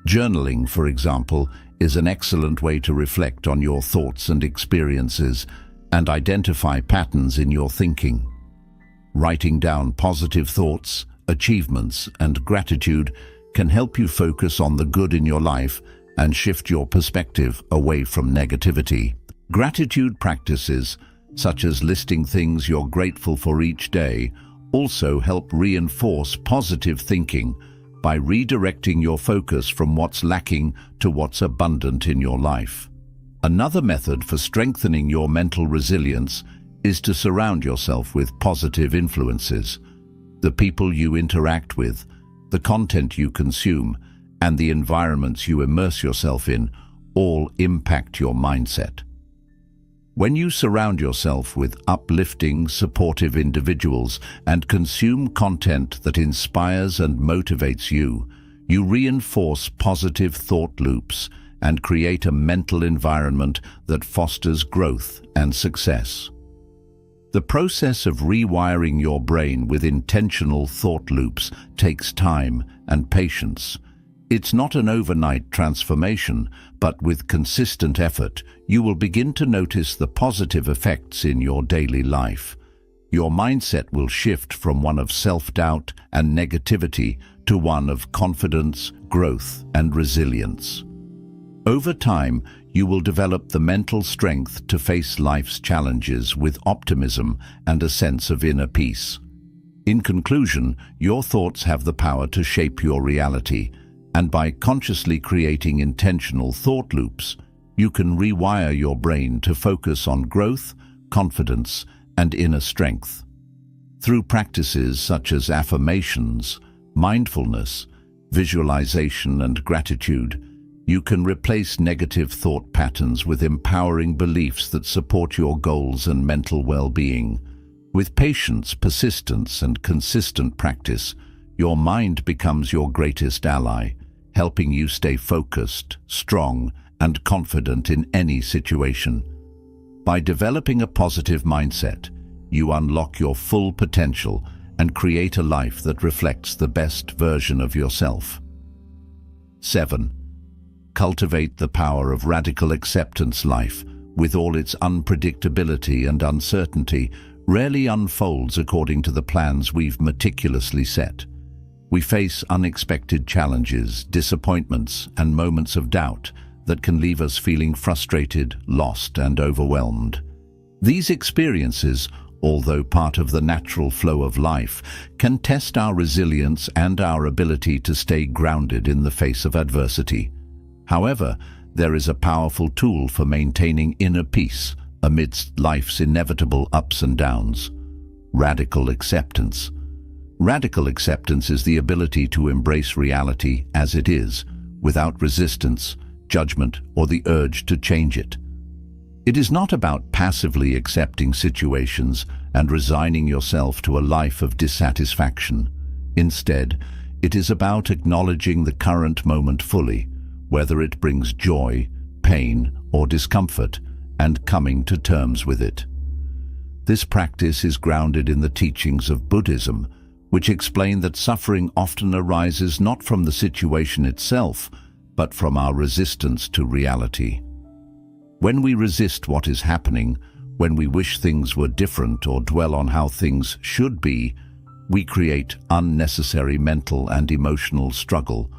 Journaling, for example, is an excellent way to reflect on your thoughts and experiences and identify patterns in your thinking. Writing down positive thoughts, achievements, and gratitude can help you focus on the good in your life and shift your perspective away from negativity. Gratitude practices, such as listing things you're grateful for each day, also help reinforce positive thinking by redirecting your focus from what's lacking to what's abundant in your life. Another method for strengthening your mental resilience is to surround yourself with positive influences. The people you interact with, the content you consume, and the environments you immerse yourself in all impact your mindset. When you surround yourself with uplifting, supportive individuals and consume content that inspires and motivates you, you reinforce positive thought loops and create a mental environment that fosters growth and success. The process of rewiring your brain with intentional thought loops takes time and patience. It's not an overnight transformation, but with consistent effort, you will begin to notice the positive effects in your daily life. Your mindset will shift from one of self-doubt and negativity to one of confidence, growth, and resilience. Over time, you will develop the mental strength to face life's challenges with optimism and a sense of inner peace. In conclusion, your thoughts have the power to shape your reality, and by consciously creating intentional thought loops, you can rewire your brain to focus on growth, confidence, and inner strength. Through practices such as affirmations, mindfulness, visualization, and gratitude, you can replace negative thought patterns with empowering beliefs that support your goals and mental well-being. With patience, persistence, and consistent practice, your mind becomes your greatest ally, helping you stay focused, strong, and confident in any situation. By developing a positive mindset, you unlock your full potential and create a life that reflects the best version of yourself. 7. Cultivate the power of radical acceptance. Life, with all its unpredictability and uncertainty, rarely unfolds according to the plans we've meticulously set. We face unexpected challenges, disappointments, and moments of doubt that can leave us feeling frustrated, lost, and overwhelmed. These experiences, although part of the natural flow of life, can test our resilience and our ability to stay grounded in the face of adversity. However, there is a powerful tool for maintaining inner peace amidst life's inevitable ups and downs: radical acceptance. Radical acceptance is the ability to embrace reality as it is, without resistance, judgment, or the urge to change it. It is not about passively accepting situations and resigning yourself to a life of dissatisfaction. Instead, it is about acknowledging the current moment fully, whether it brings joy, pain, or discomfort, and coming to terms with it. This practice is grounded in the teachings of Buddhism, which explain that suffering often arises not from the situation itself, but from our resistance to reality. When we resist what is happening, when we wish things were different or dwell on how things should be, we create unnecessary mental and emotional struggle.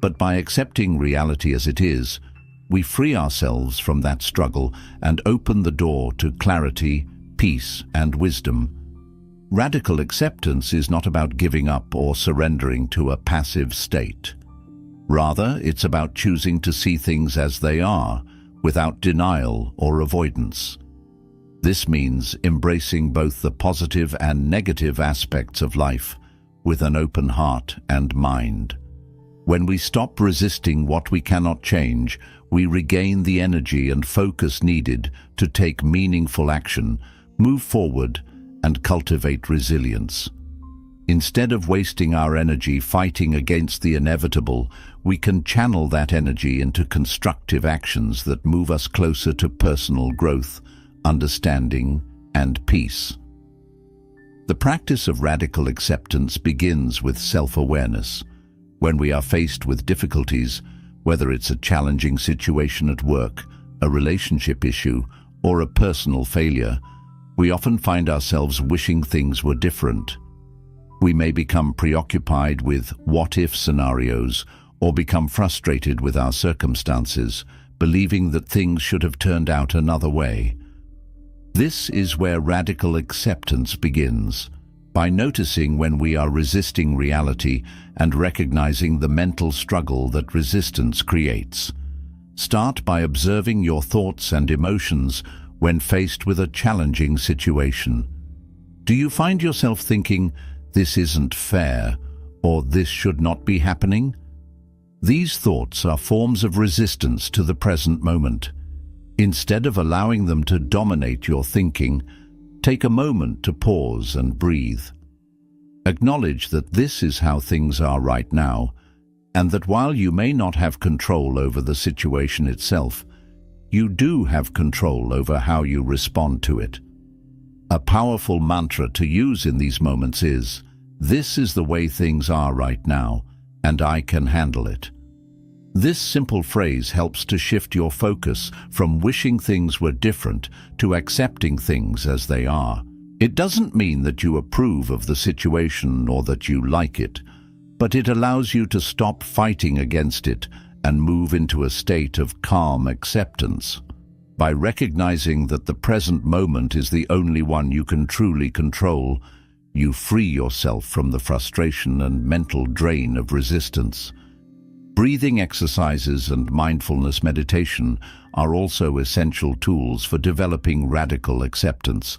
But by accepting reality as it is, we free ourselves from that struggle and open the door to clarity, peace, and wisdom. Radical acceptance is not about giving up or surrendering to a passive state. Rather, it's about choosing to see things as they are, without denial or avoidance. This means embracing both the positive and negative aspects of life with an open heart and mind. When we stop resisting what we cannot change, we regain the energy and focus needed to take meaningful action, move forward, and cultivate resilience. Instead of wasting our energy fighting against the inevitable, we can channel that energy into constructive actions that move us closer to personal growth, understanding, and peace. The practice of radical acceptance begins with self-awareness. When we are faced with difficulties, whether it's a challenging situation at work, a relationship issue, or a personal failure, we often find ourselves wishing things were different. We may become preoccupied with what-if scenarios or become frustrated with our circumstances, believing that things should have turned out another way. This is where radical acceptance begins, by noticing when we are resisting reality and recognizing the mental struggle that resistance creates. Start by observing your thoughts and emotions when faced with a challenging situation. Do you find yourself thinking, "This isn't fair," or "This should not be happening"? These thoughts are forms of resistance to the present moment. Instead of allowing them to dominate your thinking, take a moment to pause and breathe. Acknowledge that this is how things are right now, and that while you may not have control over the situation itself, you do have control over how you respond to it. A powerful mantra to use in these moments is, "This is the way things are right now, and I can handle it. This simple phrase helps to shift your focus from wishing things were different to accepting things as they are. It doesn't mean that you approve of the situation or that you like it, but it allows you to stop fighting against it and move into a state of calm acceptance. By recognizing that the present moment is the only one you can truly control, you free yourself from the frustration and mental drain of resistance. Breathing exercises and mindfulness meditation are also essential tools for developing radical acceptance.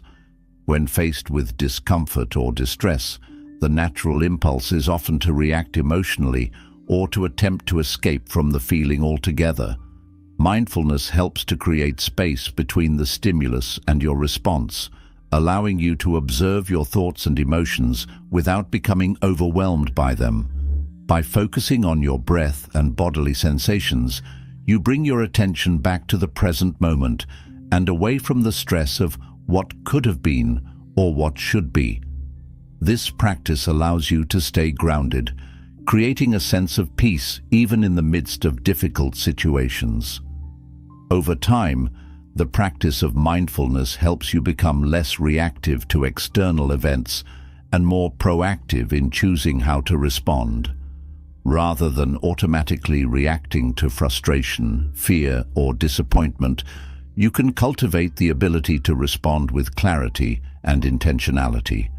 When faced with discomfort or distress, the natural impulse is often to react emotionally or to attempt to escape from the feeling altogether. Mindfulness helps to create space between the stimulus and your response, allowing you to observe your thoughts and emotions without becoming overwhelmed by them. By focusing on your breath and bodily sensations, you bring your attention back to the present moment and away from the stress of what could have been or what should be. This practice allows you to stay grounded, creating a sense of peace even in the midst of difficult situations. Over time, the practice of mindfulness helps you become less reactive to external events and more proactive in choosing how to respond. Rather than automatically reacting to frustration, fear, or disappointment, you can cultivate the ability to respond with clarity and intentionality.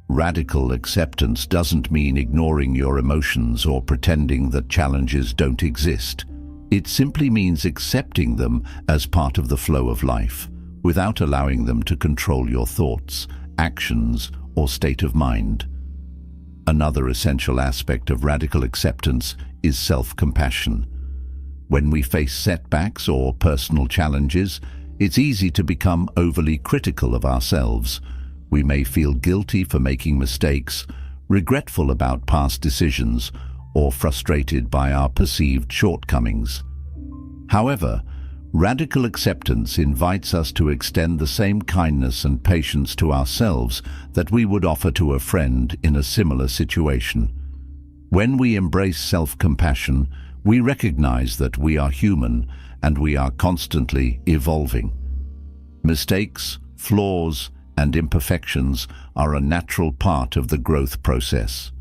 Radical acceptance doesn't mean ignoring your emotions or pretending that challenges don't exist. It simply means accepting them as part of the flow of life, without allowing them to control your thoughts, actions, or state of mind. Another essential aspect of radical acceptance is self-compassion. When we face setbacks or personal challenges, it's easy to become overly critical of ourselves. We may feel guilty for making mistakes, regretful about past decisions, or frustrated by our perceived shortcomings. However, radical acceptance invites us to extend the same kindness and patience to ourselves that we would offer to a friend in a similar situation. When we embrace self-compassion, we recognize that we are human and we are constantly evolving. Mistakes, flaws, and imperfections are a natural part of the growth process.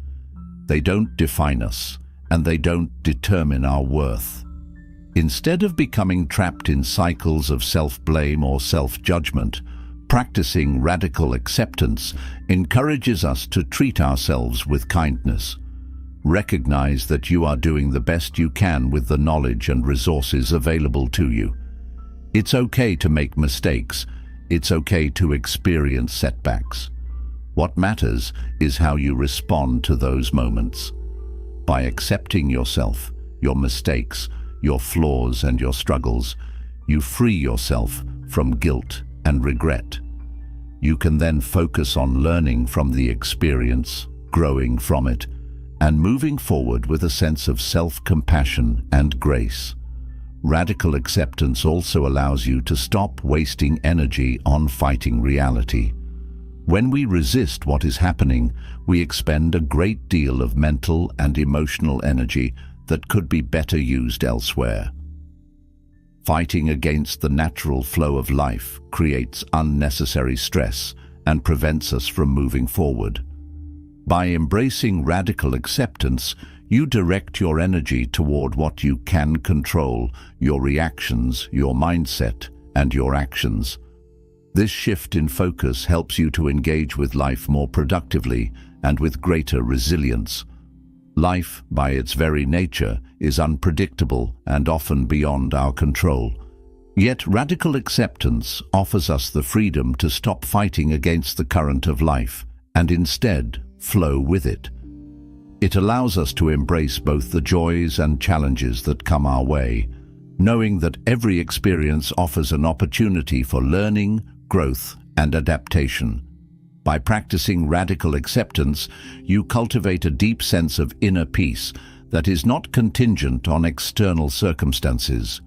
They don't define us, and they don't determine our worth. Instead of becoming trapped in cycles of self-blame or self-judgment, practicing radical acceptance encourages us to treat ourselves with kindness. Recognize that you are doing the best you can with the knowledge and resources available to you. It's okay to make mistakes. It's okay to experience setbacks. What matters is how you respond to those moments. By accepting yourself, your mistakes, your flaws and your struggles, you free yourself from guilt and regret. You can then focus on learning from the experience, growing from it, and moving forward with a sense of self-compassion and grace. Radical acceptance also allows you to stop wasting energy on fighting reality. When we resist what is happening, we expend a great deal of mental and emotional energy that could be better used elsewhere. Fighting against the natural flow of life creates unnecessary stress and prevents us from moving forward. By embracing radical acceptance, you direct your energy toward what you can control, your reactions, your mindset, and your actions. This shift in focus helps you to engage with life more productively and with greater resilience. Life, by its very nature, is unpredictable and often beyond our control. Yet radical acceptance offers us the freedom to stop fighting against the current of life and instead flow with it. It allows us to embrace both the joys and challenges that come our way, knowing that every experience offers an opportunity for learning, growth, and adaptation. By practicing radical acceptance, you cultivate a deep sense of inner peace that is not contingent on external circumstances.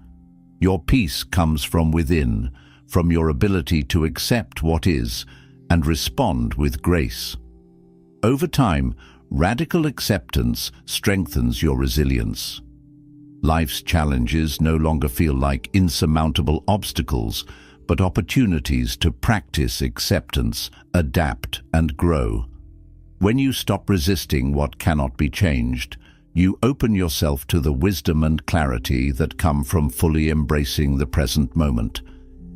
Your peace comes from within, from your ability to accept what is and respond with grace. Over time, radical acceptance strengthens your resilience. Life's challenges no longer feel like insurmountable obstacles, but opportunities to practice acceptance, adapt, and grow. When you stop resisting what cannot be changed, you open yourself to the wisdom and clarity that come from fully embracing the present moment.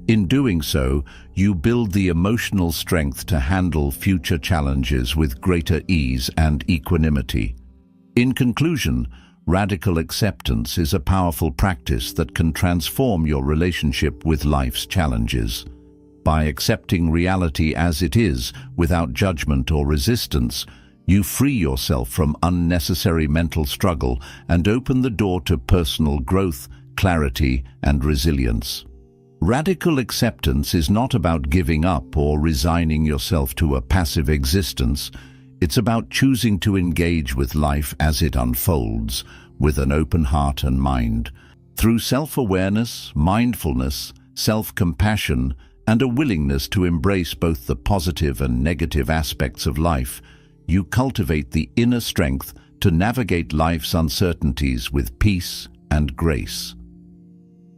In doing so, you build the emotional strength to handle future challenges with greater ease and equanimity. In conclusion, radical acceptance is a powerful practice that can transform your relationship with life's challenges. By accepting reality as it is, without judgment or resistance, you free yourself from unnecessary mental struggle and open the door to personal growth, clarity, and resilience. Radical acceptance is not about giving up or resigning yourself to a passive existence. It's about choosing to engage with life as it unfolds, with an open heart and mind. Through self-awareness, mindfulness, self-compassion, and a willingness to embrace both the positive and negative aspects of life, you cultivate the inner strength to navigate life's uncertainties with peace and grace.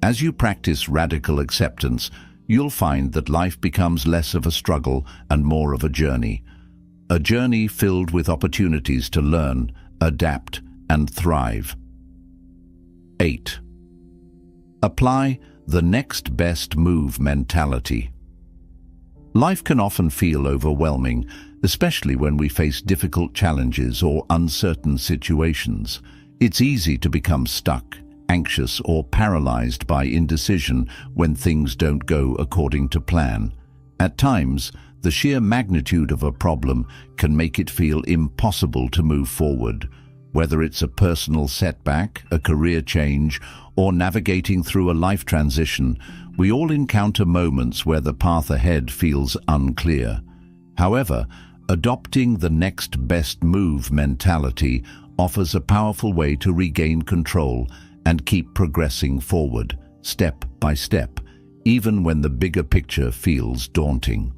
As you practice radical acceptance, you'll find that life becomes less of a struggle and more of a journey filled with opportunities to learn, adapt, and thrive. 8. Apply the next best move mentality. Life can often feel overwhelming, especially when we face difficult challenges or uncertain situations. It's easy to become stuck, anxious, or paralyzed by indecision when things don't go according to plan. At times, the sheer magnitude of a problem can make it feel impossible to move forward. Whether it's a personal setback, a career change, or navigating through a life transition, we all encounter moments where the path ahead feels unclear. However, adopting the next best move mentality offers a powerful way to regain control and keep progressing forward, step by step, even when the bigger picture feels daunting.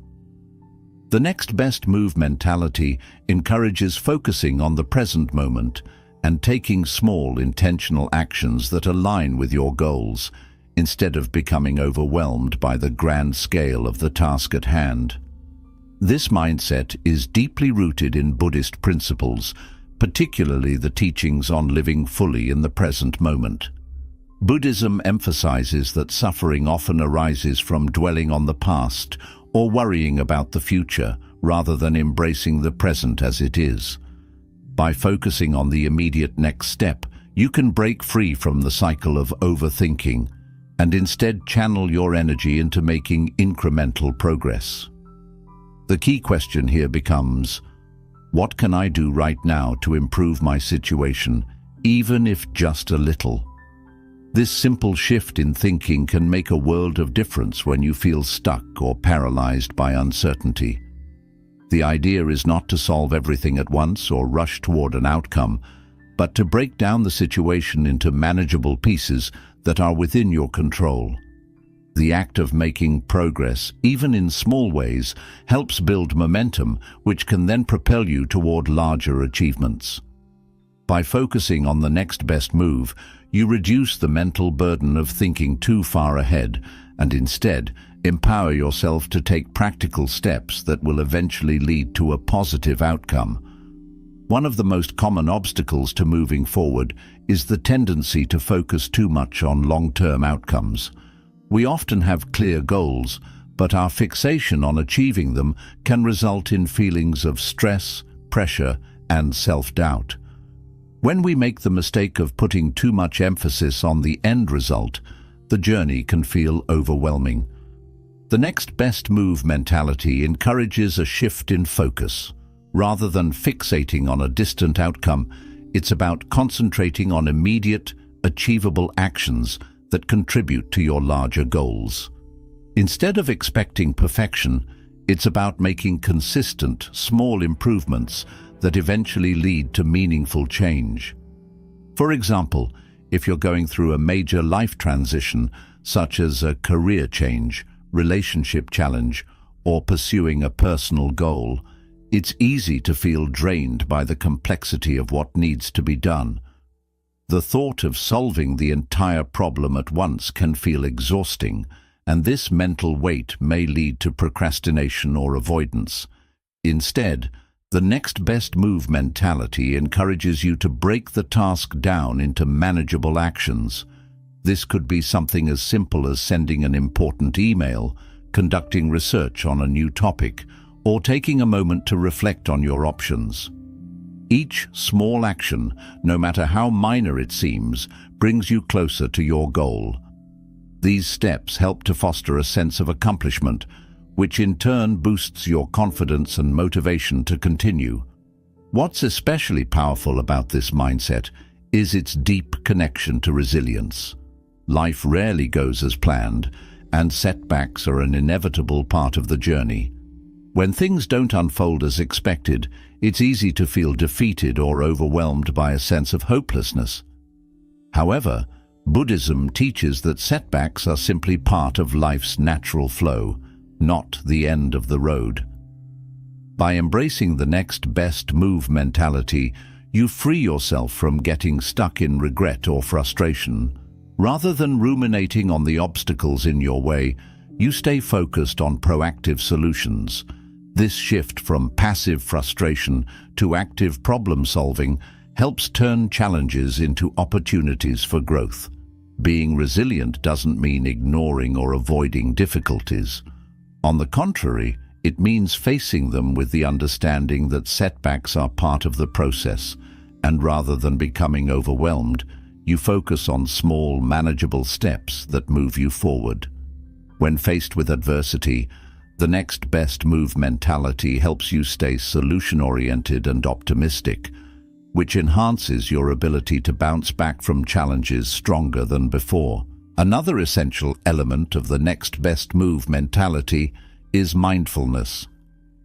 The next best move mentality encourages focusing on the present moment and taking small, intentional actions that align with your goals, instead of becoming overwhelmed by the grand scale of the task at hand. This mindset is deeply rooted in Buddhist principles, particularly the teachings on living fully in the present moment. Buddhism emphasizes that suffering often arises from dwelling on the past or worrying about the future, rather than embracing the present as it is. By focusing on the immediate next step, you can break free from the cycle of overthinking and instead channel your energy into making incremental progress. The key question here becomes, what can I do right now to improve my situation, even if just a little? This simple shift in thinking can make a world of difference when you feel stuck or paralyzed by uncertainty. The idea is not to solve everything at once or rush toward an outcome, but to break down the situation into manageable pieces that are within your control. The act of making progress, even in small ways, helps build momentum, which can then propel you toward larger achievements. By focusing on the next best move, you reduce the mental burden of thinking too far ahead and instead empower yourself to take practical steps that will eventually lead to a positive outcome. One of the most common obstacles to moving forward is the tendency to focus too much on long-term outcomes. We often have clear goals, but our fixation on achieving them can result in feelings of stress, pressure, and self-doubt. When we make the mistake of putting too much emphasis on the end result, the journey can feel overwhelming. The next best move mentality encourages a shift in focus. Rather than fixating on a distant outcome, it's about concentrating on immediate, achievable actions that contribute to your larger goals. Instead of expecting perfection, it's about making consistent, small improvements that eventually lead to meaningful change. For example, if you're going through a major life transition, such as a career change, relationship challenge, or pursuing a personal goal, It's easy to feel drained by the complexity of what needs to be done. The thought of solving the entire problem at once can feel exhausting, and this mental weight may lead to procrastination or avoidance. Instead, the next best move mentality encourages you to break the task down into manageable actions. This could be something as simple as sending an important email, conducting research on a new topic, or taking a moment to reflect on your options. Each small action, no matter how minor it seems, brings you closer to your goal. These steps help to foster a sense of accomplishment, which in turn boosts your confidence and motivation to continue. What's especially powerful about this mindset is its deep connection to resilience. Life rarely goes as planned, and setbacks are an inevitable part of the journey. When things don't unfold as expected, it's easy to feel defeated or overwhelmed by a sense of hopelessness. However, Buddhism teaches that setbacks are simply part of life's natural flow, not the end of the road. By embracing the next best move mentality, you free yourself from getting stuck in regret or frustration. Rather than ruminating on the obstacles in your way, you stay focused on proactive solutions. This shift from passive frustration to active problem-solving helps turn challenges into opportunities for growth. Being resilient doesn't mean ignoring or avoiding difficulties. On the contrary, it means facing them with the understanding that setbacks are part of the process, and rather than becoming overwhelmed, you focus on small, manageable steps that move you forward. When faced with adversity, the next best move mentality helps you stay solution-oriented and optimistic, which enhances your ability to bounce back from challenges stronger than before. Another essential element of the next best move mentality is mindfulness.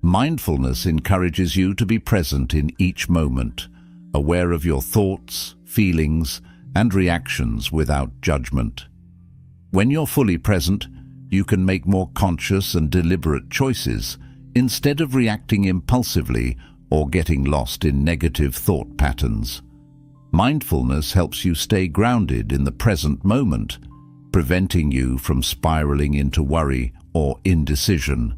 Mindfulness encourages you to be present in each moment, aware of your thoughts, feelings, and reactions without judgment. When you're fully present, you can make more conscious and deliberate choices instead of reacting impulsively or getting lost in negative thought patterns. Mindfulness helps you stay grounded in the present moment, preventing you from spiraling into worry or indecision.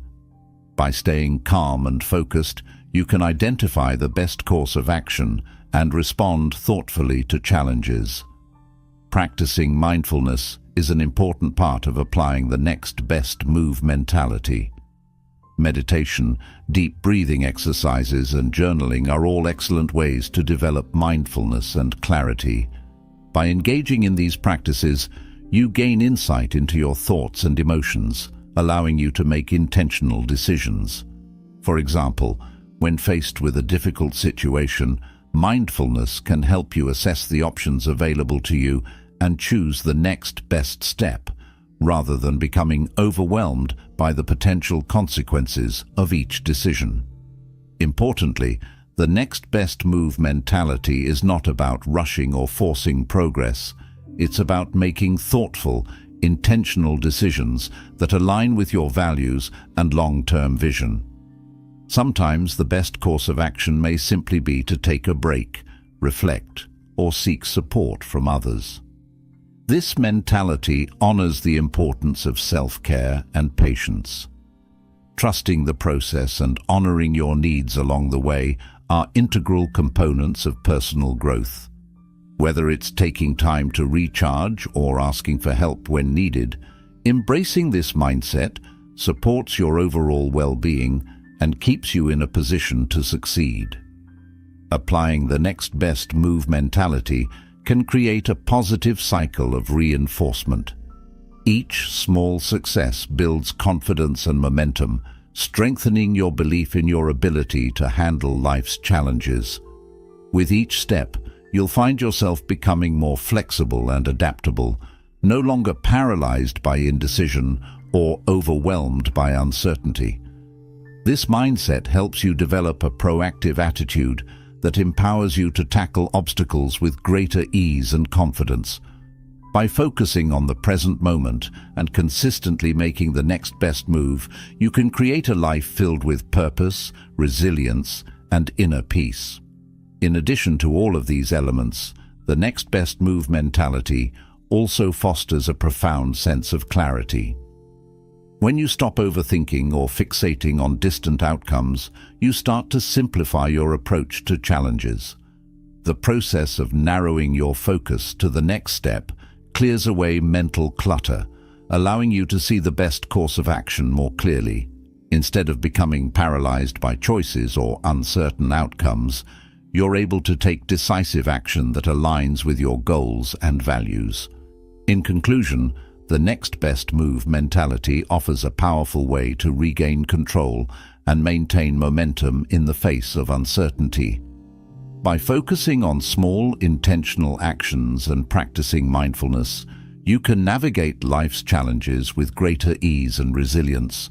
By staying calm and focused, you can identify the best course of action and respond thoughtfully to challenges. Practicing mindfulness is an important part of applying the next best move mentality. Meditation, deep breathing exercises, and journaling are all excellent ways to develop mindfulness and clarity. By engaging in these practices, you gain insight into your thoughts and emotions, allowing you to make intentional decisions. For example, when faced with a difficult situation, mindfulness can help you assess the options available to you and choose the next best step, rather than becoming overwhelmed by the potential consequences of each decision. Importantly, the next best move mentality is not about rushing or forcing progress. It's about making thoughtful, intentional decisions that align with your values and long-term vision. Sometimes the best course of action may simply be to take a break, reflect, or seek support from others. This mentality honors the importance of self-care and patience. Trusting the process and honoring your needs along the way are integral components of personal growth. Whether it's taking time to recharge or asking for help when needed, embracing this mindset supports your overall well-being and keeps you in a position to succeed. Applying the next best move mentality can create a positive cycle of reinforcement. Each small success builds confidence and momentum, strengthening your belief in your ability to handle life's challenges. With each step, you'll find yourself becoming more flexible and adaptable, no longer paralyzed by indecision or overwhelmed by uncertainty. This mindset helps you develop a proactive attitude that empowers you to tackle obstacles with greater ease and confidence. By focusing on the present moment and consistently making the next best move, you can create a life filled with purpose, resilience, and inner peace. In addition to all of these elements, the next best move mentality also fosters a profound sense of clarity. When you stop overthinking or fixating on distant outcomes, you start to simplify your approach to challenges. The process of narrowing your focus to the next step clears away mental clutter, allowing you to see the best course of action more clearly. Instead of becoming paralyzed by choices or uncertain outcomes, you're able to take decisive action that aligns with your goals and values. In conclusion, the next best move mentality offers a powerful way to regain control and maintain momentum in the face of uncertainty. By focusing on small, intentional actions and practicing mindfulness, you can navigate life's challenges with greater ease and resilience.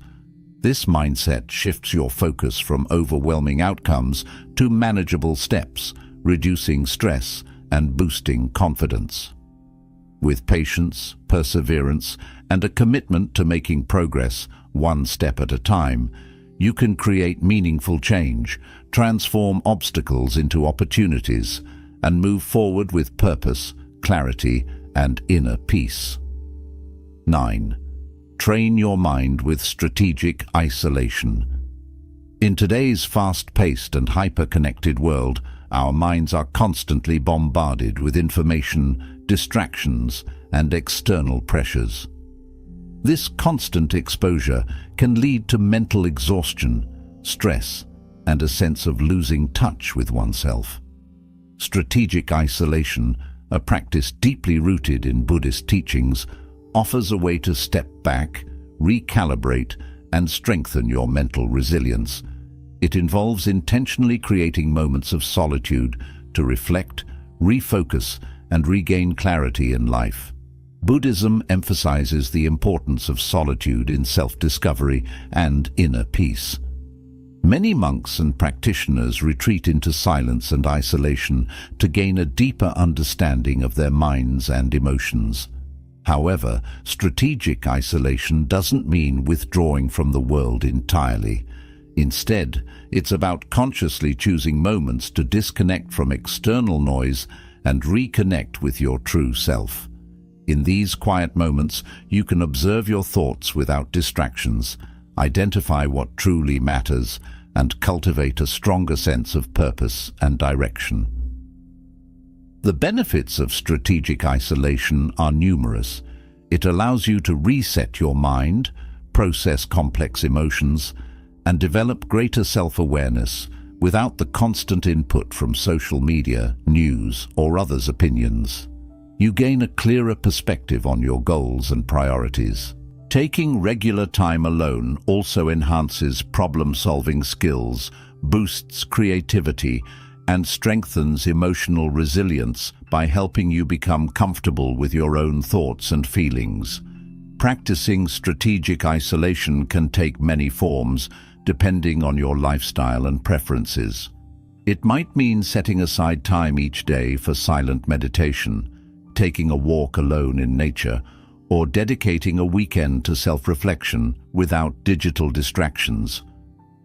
This mindset shifts your focus from overwhelming outcomes to manageable steps, reducing stress and boosting confidence. With patience, perseverance, and a commitment to making progress one step at a time, you can create meaningful change, transform obstacles into opportunities, and move forward with purpose, clarity, and inner peace. 9. Train your mind with strategic isolation. In today's fast-paced and hyper-connected world, our minds are constantly bombarded with information, distractions, and external pressures. This constant exposure can lead to mental exhaustion, stress, and a sense of losing touch with oneself. Strategic isolation, a practice deeply rooted in Buddhist teachings, offers a way to step back, recalibrate, and strengthen your mental resilience. It involves intentionally creating moments of solitude to reflect, refocus, and regain clarity in life. Buddhism emphasizes the importance of solitude in self-discovery and inner peace. Many monks and practitioners retreat into silence and isolation to gain a deeper understanding of their minds and emotions. However, strategic isolation doesn't mean withdrawing from the world entirely. Instead, it's about consciously choosing moments to disconnect from external noise and reconnect with your true self. In these quiet moments, you can observe your thoughts without distractions, identify what truly matters, and cultivate a stronger sense of purpose and direction. The benefits of strategic isolation are numerous. It allows you to reset your mind, process complex emotions, and develop greater self-awareness without the constant input from social media, news, or others' opinions. You gain a clearer perspective on your goals and priorities. Taking regular time alone also enhances problem-solving skills, boosts creativity, and strengthens emotional resilience by helping you become comfortable with your own thoughts and feelings. Practicing strategic isolation can take many forms, depending on your lifestyle and preferences. It might mean setting aside time each day for silent meditation, taking a walk alone in nature, or dedicating a weekend to self-reflection without digital distractions.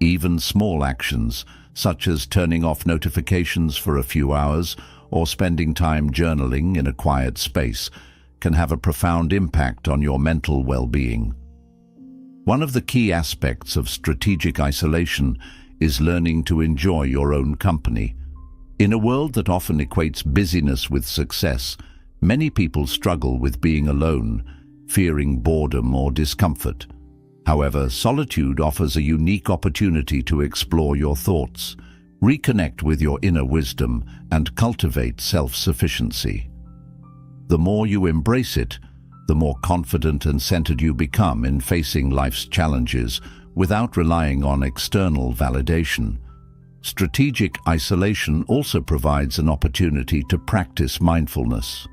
Even small actions, such as turning off notifications for a few hours or spending time journaling in a quiet space, can have a profound impact on your mental well-being. One of the key aspects of strategic isolation is learning to enjoy your own company. In a world that often equates busyness with success, many people struggle with being alone, fearing boredom or discomfort. However, solitude offers a unique opportunity to explore your thoughts, reconnect with your inner wisdom, and cultivate self-sufficiency. The more you embrace it, the more confident and centered you become in facing life's challenges without relying on external validation. Strategic isolation also provides an opportunity to practice mindfulness.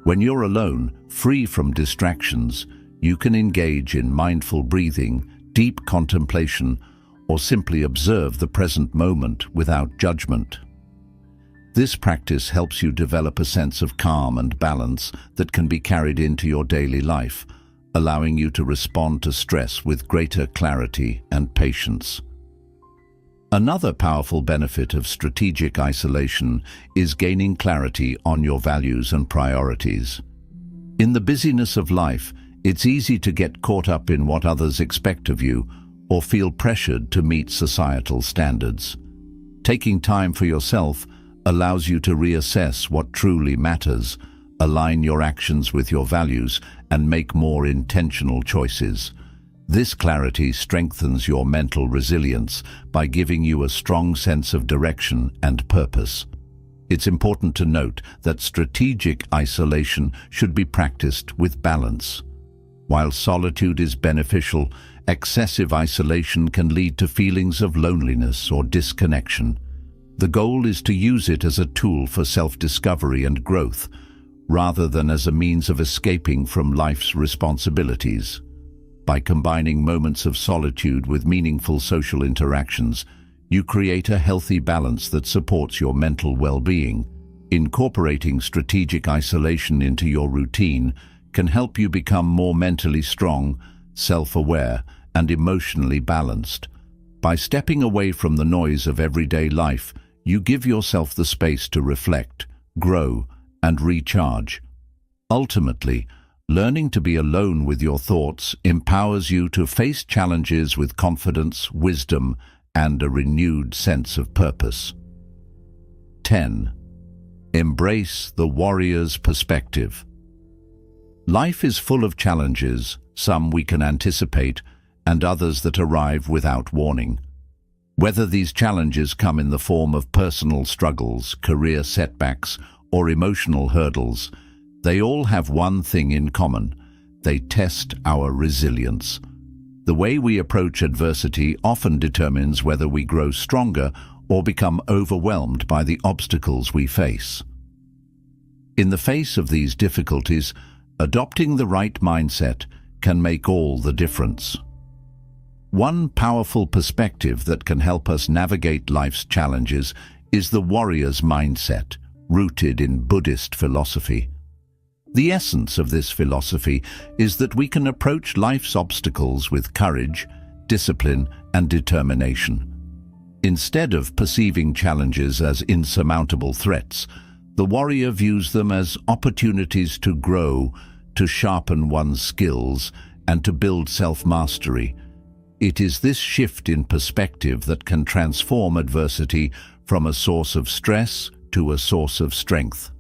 When you're alone, free from distractions, you can engage in mindful breathing, deep contemplation, or simply observe the present moment without judgment. This practice helps you develop a sense of calm and balance that can be carried into your daily life, allowing you to respond to stress with greater clarity and patience. Another powerful benefit of strategic isolation is gaining clarity on your values and priorities. In the busyness of life, it's easy to get caught up in what others expect of you or feel pressured to meet societal standards. Taking time for yourself allows you to reassess what truly matters, align your actions with your values, and make more intentional choices. This clarity strengthens your mental resilience by giving you a strong sense of direction and purpose. It's important to note that strategic isolation should be practiced with balance. While solitude is beneficial, excessive isolation can lead to feelings of loneliness or disconnection. The goal is to use it as a tool for self-discovery and growth, rather than as a means of escaping from life's responsibilities. By combining moments of solitude with meaningful social interactions, you create a healthy balance that supports your mental well-being. Incorporating strategic isolation into your routine can help you become more mentally strong, self-aware, and emotionally balanced. By stepping away from the noise of everyday life, you give yourself the space to reflect, grow, and recharge. Ultimately, learning to be alone with your thoughts empowers you to face challenges with confidence, wisdom, and a renewed sense of purpose. 10. Embrace the warrior's perspective. Life is full of challenges, some we can anticipate, and others that arrive without warning. Whether these challenges come in the form of personal struggles, career setbacks, or emotional hurdles, they all have one thing in common: they test our resilience. The way we approach adversity often determines whether we grow stronger or become overwhelmed by the obstacles we face. In the face of these difficulties, adopting the right mindset can make all the difference. One powerful perspective that can help us navigate life's challenges is the warrior's mindset, rooted in Buddhist philosophy. The essence of this philosophy is that we can approach life's obstacles with courage, discipline, and determination. Instead of perceiving challenges as insurmountable threats, the warrior views them as opportunities to grow, to sharpen one's skills, and to build self-mastery. It is this shift in perspective that can transform adversity from a source of stress to a source of strength.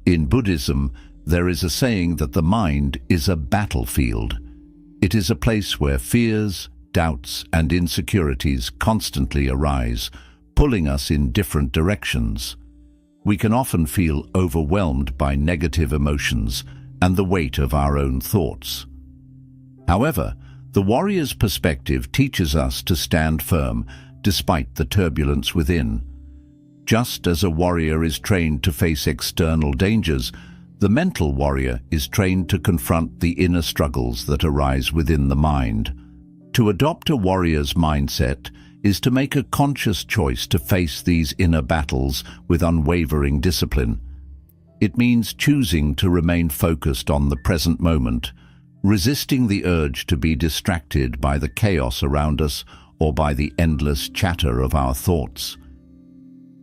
In Buddhism, there is a saying that the mind is a battlefield. It is a place where fears, doubts, and insecurities constantly arise, pulling us in different directions. We can often feel overwhelmed by negative emotions and the weight of our own thoughts. However, the warrior's perspective teaches us to stand firm despite the turbulence within. Just as a warrior is trained to face external dangers, the mental warrior is trained to confront the inner struggles that arise within the mind. To adopt a warrior's mindset is to make a conscious choice to face these inner battles with unwavering discipline. It means choosing to remain focused on the present moment, resisting the urge to be distracted by the chaos around us or by the endless chatter of our thoughts.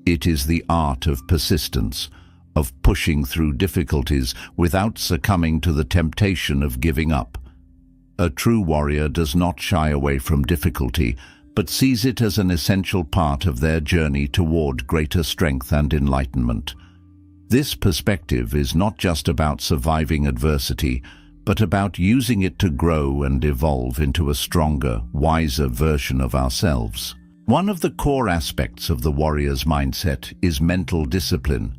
It is the art of persistence, of pushing through difficulties without succumbing to the temptation of giving up. A true warrior does not shy away from difficulty, but sees it as an essential part of their journey toward greater strength and enlightenment. This perspective is not just about surviving adversity, but about using it to grow and evolve into a stronger, wiser version of ourselves. One of the core aspects of the warrior's mindset is mental discipline.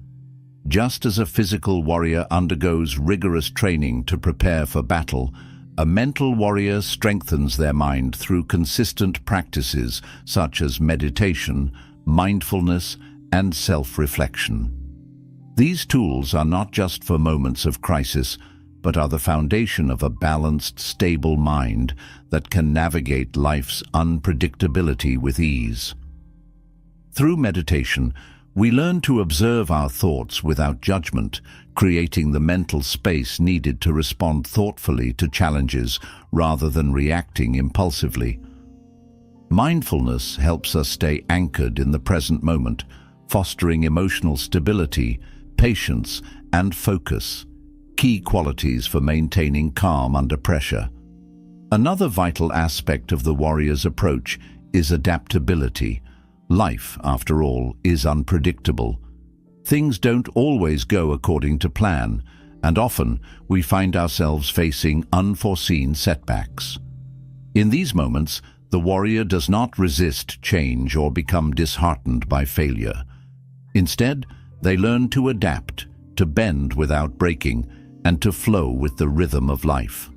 Just as a physical warrior undergoes rigorous training to prepare for battle, a mental warrior strengthens their mind through consistent practices such as meditation, mindfulness, and self-reflection. These tools are not just for moments of crisis, but are the foundation of a balanced, stable mind that can navigate life's unpredictability with ease. Through meditation, We learn to observe our thoughts without judgment, creating the mental space needed to respond thoughtfully to challenges rather than reacting impulsively. Mindfulness helps us stay anchored in the present moment, fostering emotional stability, patience, and focus, key qualities for maintaining calm under pressure. Another vital aspect of the warrior's approach is adaptability. Life, after all, is unpredictable. Things don't always go according to plan, and often we find ourselves facing unforeseen setbacks. In these moments, the warrior does not resist change or become disheartened by failure. Instead, they learn to adapt, to bend without breaking, and to flow with the rhythm of life.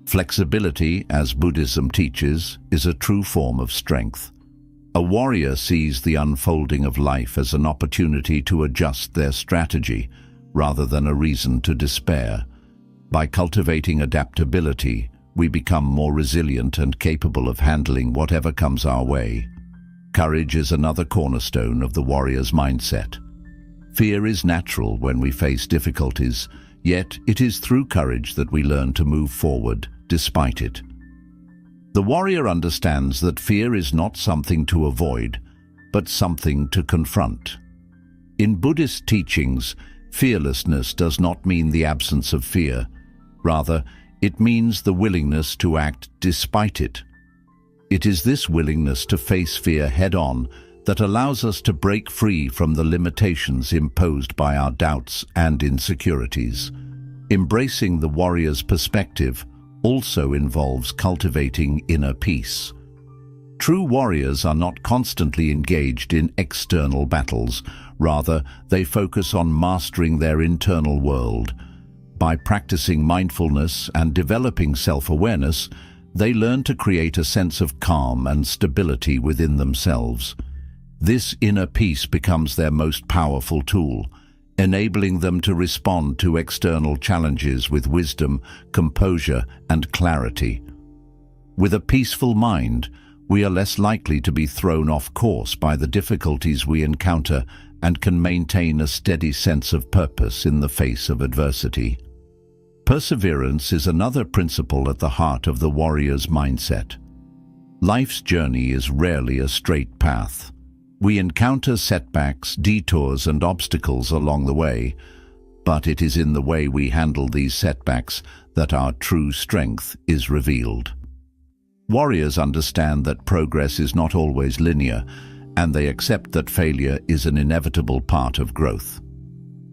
Flexibility, as Buddhism teaches, is a true form of strength. A warrior sees the unfolding of life as an opportunity to adjust their strategy, rather than a reason to despair. By cultivating adaptability, we become more resilient and capable of handling whatever comes our way. Courage is another cornerstone of the warrior's mindset. Fear is natural when we face difficulties, yet it is through courage that we learn to move forward despite it. The warrior understands that fear is not something to avoid, but something to confront. In Buddhist teachings, fearlessness does not mean the absence of fear. Rather, it means the willingness to act despite it. It is this willingness to face fear head-on that allows us to break free from the limitations imposed by our doubts and insecurities. Embracing the warrior's perspective also involves cultivating inner peace. True warriors are not constantly engaged in external battles. Rather, they focus on mastering their internal world. By practicing mindfulness and developing self-awareness, they learn to create a sense of calm and stability within themselves. This inner peace becomes their most powerful tool, enabling them to respond to external challenges with wisdom, composure, and clarity. With a peaceful mind, we are less likely to be thrown off course by the difficulties we encounter and can maintain a steady sense of purpose in the face of adversity. Perseverance is another principle at the heart of the warrior's mindset. Life's journey is rarely a straight path. We encounter setbacks, detours, and obstacles along the way, but it is in the way we handle these setbacks that our true strength is revealed. Warriors understand that progress is not always linear, and they accept that failure is an inevitable part of growth.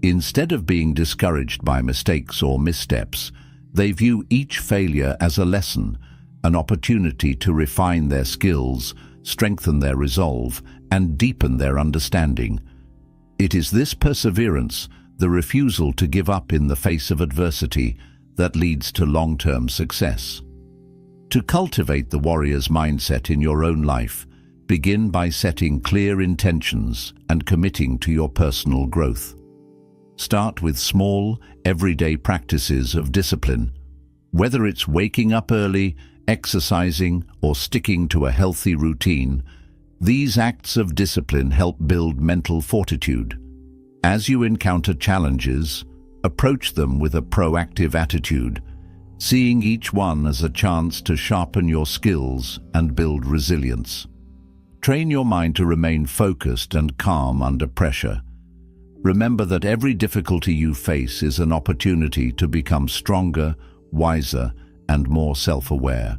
Instead of being discouraged by mistakes or missteps, they view each failure as a lesson, an opportunity to refine their skills, strengthen their resolve, and deepen their understanding. It is this perseverance, the refusal to give up in the face of adversity, that leads to long-term success. To cultivate the warrior's mindset in your own life, begin by setting clear intentions and committing to your personal growth. Start with small, everyday practices of discipline. Whether it's waking up early, exercising, or sticking to a healthy routine, these acts of discipline help build mental fortitude. As you encounter challenges, approach them with a proactive attitude, seeing each one as a chance to sharpen your skills and build resilience. Train your mind to remain focused and calm under pressure. Remember that every difficulty you face is an opportunity to become stronger, wiser, and more self-aware.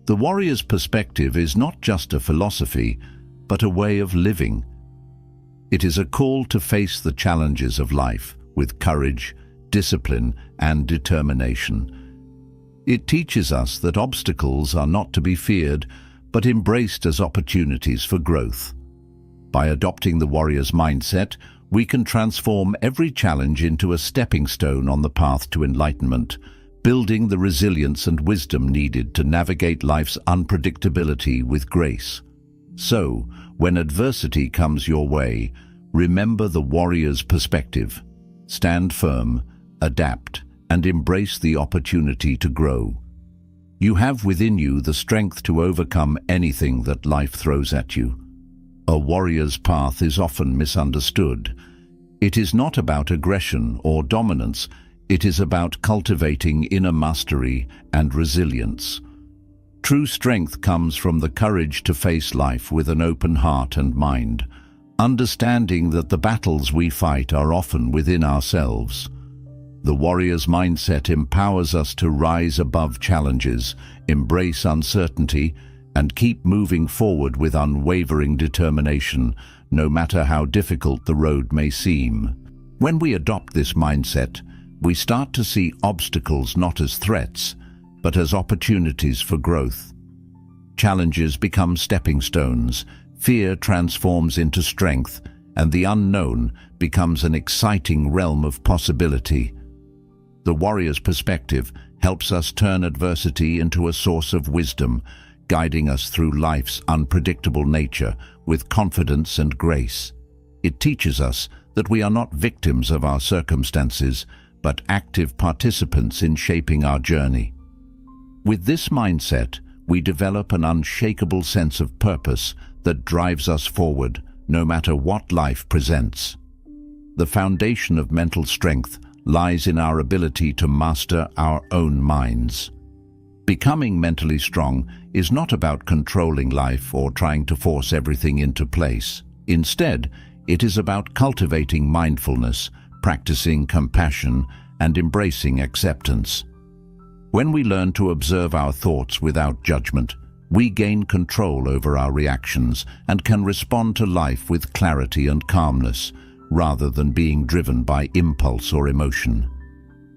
The warrior's perspective is not just a philosophy, but a way of living. It is a call to face the challenges of life with courage, discipline, and determination. It teaches us that obstacles are not to be feared, but embraced as opportunities for growth. By adopting the warrior's mindset, we can transform every challenge into a stepping stone on the path to enlightenment, building the resilience and wisdom needed to navigate life's unpredictability with grace. So, when adversity comes your way, remember the warrior's perspective. Stand firm, adapt, and embrace the opportunity to grow. You have within you the strength to overcome anything that life throws at you. A warrior's path is often misunderstood. It is not about aggression or dominance. It is about cultivating inner mastery and resilience. True strength comes from the courage to face life with an open heart and mind, understanding that the battles we fight are often within ourselves. The warrior's mindset empowers us to rise above challenges, embrace uncertainty, and keep moving forward with unwavering determination, no matter how difficult the road may seem. When we adopt this mindset, we start to see obstacles not as threats, but as opportunities for growth. Challenges become stepping stones, fear transforms into strength, and the unknown becomes an exciting realm of possibility. The warrior's perspective helps us turn adversity into a source of wisdom, guiding us through life's unpredictable nature with confidence and grace. It teaches us that we are not victims of our circumstances, but active participants in shaping our journey. With this mindset, we develop an unshakable sense of purpose that drives us forward, no matter what life presents. The foundation of mental strength lies in our ability to master our own minds. Becoming mentally strong is not about controlling life or trying to force everything into place. Instead, it is about cultivating mindfulness, practicing compassion, and embracing acceptance. When we learn to observe our thoughts without judgment, we gain control over our reactions and can respond to life with clarity and calmness, rather than being driven by impulse or emotion.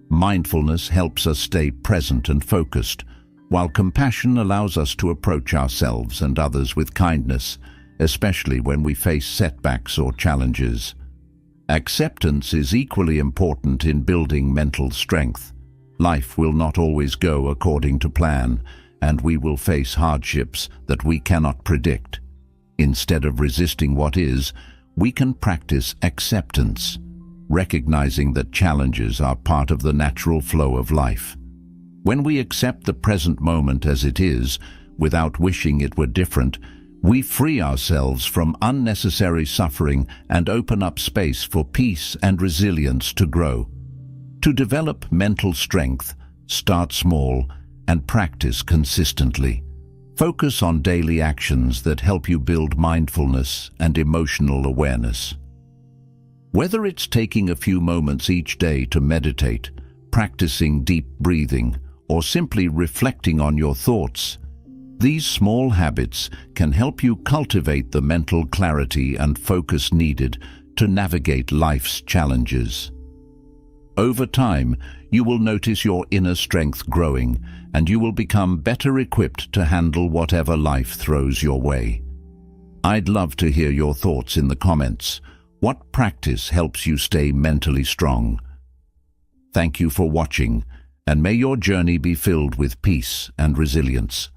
Mindfulness helps us stay present and focused, while compassion allows us to approach ourselves and others with kindness, especially when we face setbacks or challenges. Acceptance is equally important in building mental strength. Life will not always go according to plan, and we will face hardships that we cannot predict. Instead of resisting what is, we can practice acceptance, recognizing that challenges are part of the natural flow of life. When we accept the present moment as it is, without wishing it were different, we free ourselves from unnecessary suffering and open up space for peace and resilience to grow. To develop mental strength, start small and practice consistently. Focus on daily actions that help you build mindfulness and emotional awareness. Whether it's taking a few moments each day to meditate, practicing deep breathing, or simply reflecting on your thoughts, these small habits can help you cultivate the mental clarity and focus needed to navigate life's challenges. Over time, you will notice your inner strength growing, and you will become better equipped to handle whatever life throws your way. I'd love to hear your thoughts in the comments. What practice helps you stay mentally strong? Thank you for watching, and may your journey be filled with peace and resilience.